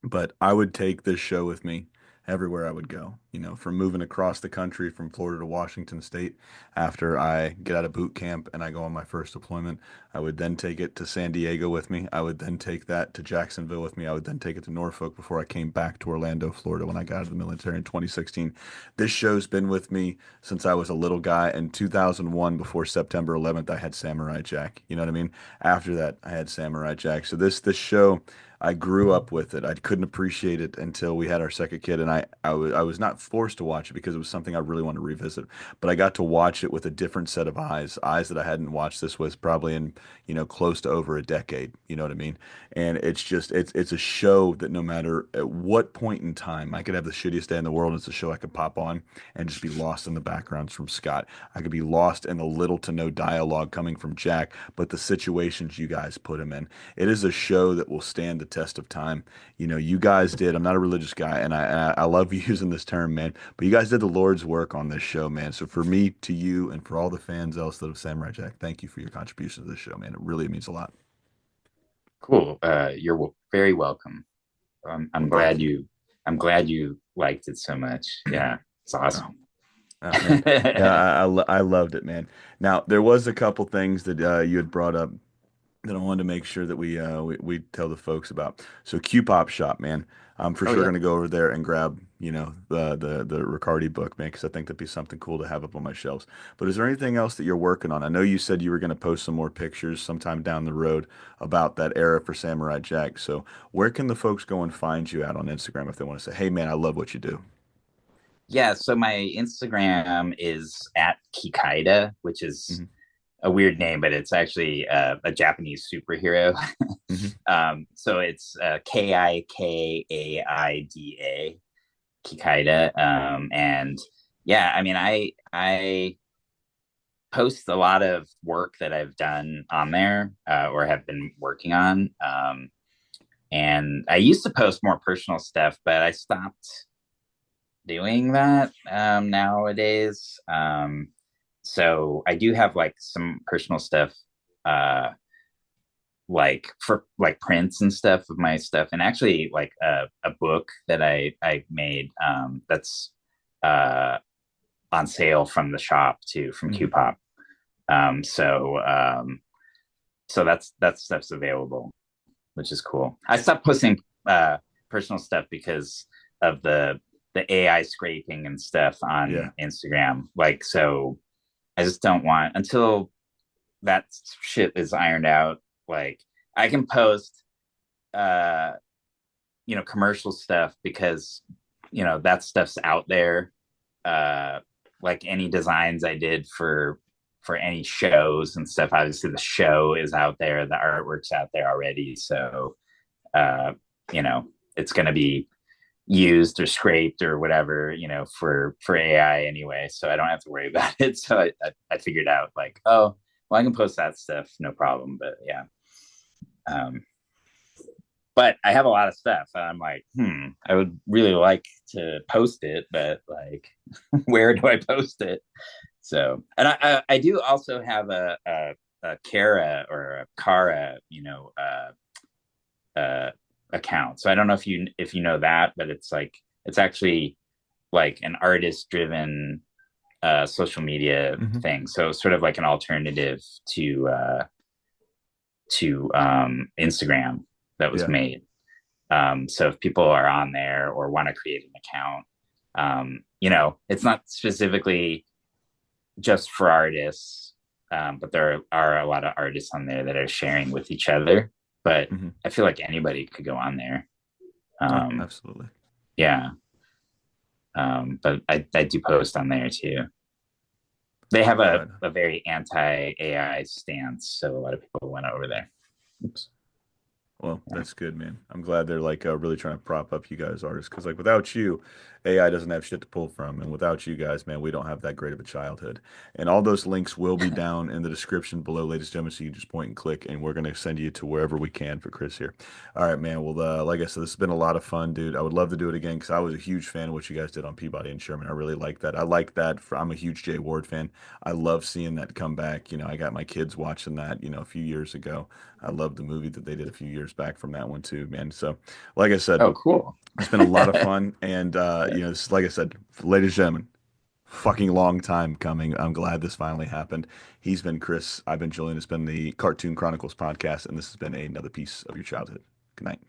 But I would take this show with me everywhere I would go. You know, from moving across the country from Florida to Washington State after I get out of boot camp and I go on my first deployment. I would then take it to San Diego with me. I would then take that to Jacksonville with me. I would then take it to Norfolk before I came back to Orlando, Florida when I got out of the military in 2016. This show's been with me since I was a little guy. In 2001, before September 11th, I had Samurai Jack. You know what I mean? After that, I had Samurai Jack. So this show I grew up with it. I couldn't appreciate it until we had our second kid, and I was not forced to watch it because it was something I really wanted to revisit. But I got to watch it with a different set of eyes, eyes that I hadn't watched this with probably in, close to over a decade. You know what I mean? And it's a show that no matter at what point in time, I could have the shittiest day in the world, and it's a show I could pop on and just be lost in the backgrounds from Scott. I could be lost in the little to no dialogue coming from Jack, but the situations you guys put him in. It is a show that will stand the test of time. You know, you guys did. I'm not a religious guy, and I love using this term, man. But you guys did the Lord's work on this show, man. So for me, to you, and for all the fans else that of Samurai Jack, thank you for your contribution to this show, man. It really means a lot. Cool. You're very welcome. Well, thank you. I'm glad you liked it so much. Yeah, it's Oh, awesome. oh man, yeah, I loved it, man. Now there was a couple things that you had brought up that I wanted to make sure that we tell the folks about. So Q Pop Shop, man. I'm for Oh sure yeah. gonna go over there and grab, the Reccardi book, man, because I think that'd be something cool to have up on my shelves. But is there anything else that you're working on? I know you said you were gonna post some more pictures sometime down the road about that era for Samurai Jack. So where can the folks go and find you at on Instagram if they want to say, hey man, I love what you do? Yeah, so my Instagram is at Kikaida, which is Hmm. a weird name, but it's actually a Japanese superhero. Hmm. So it's Kikaida, Kikaida. And yeah, I mean, I post a lot of work that I've done on there or have been working on. And I used to post more personal stuff, but I stopped doing that nowadays. So I do have like some personal stuff, uh, like for like prints and stuff of my stuff, and actually like a book that I made that's uh, on sale from the shop too, from Hmm. Qpop. Um, so um, so that stuff's available, which is cool. I stopped posting personal stuff because of the AI scraping and stuff Yeah. on Instagram. Like, so I just don't want until that shit is ironed out. Like, I can post, uh, commercial stuff because that stuff's out there. Uh, like any designs I did for any shows and stuff. Obviously, the show is out there, the artwork's out there already. So, uh, you know, it's going to be used or scraped or whatever, for AI anyway. So I don't have to worry about it. So I figured out like, oh, well, I can post that stuff, no problem. But yeah. Um, but I have a lot of stuff. And I'm like, I would really like to post it, but like, where do I post it? So, and I do also have a Kara or a Kara, account. So I don't know if you know that, but it's actually like an artist driven social media Hmm. thing. So sort of like an alternative to Instagram that was Yeah. made. So if people are on there or want to create an account, it's not specifically just for artists, but there are a lot of artists on there that are sharing with each other. But Hmm. I feel like anybody could go on there. Oh, Um, absolutely. yeah, but I do post on there too. They have a, Right. a very anti AI stance, so a lot of people went over there. Oops. Well, Yeah. that's good, man. I'm glad they're like really trying to prop up you guys artists because like without you, AI doesn't have shit to pull from. And without you guys, man, we don't have that great of a childhood. And all those links will be down in the description below, ladies and gentlemen. So you can just point and click, and we're going to send you to wherever we can for Chris here. All right, man. Well, like I said, this has been a lot of fun, dude. I would love to do it again because I was a huge fan of what you guys did on Peabody and Sherman. I really like that. I like that. I'm a huge Jay Ward fan. I love seeing that come back. I got my kids watching that, a few years ago. I love the movie that they did a few years back from that one too, man. So, like I said, Oh, cool. it's been a lot of fun, and this, like I said, ladies and gentlemen, fucking long time coming. I'm glad this finally happened. He's been Chris. I've been Julian. It's been the Cartoon Chronicles podcast, and this has been another piece of your childhood. Good night.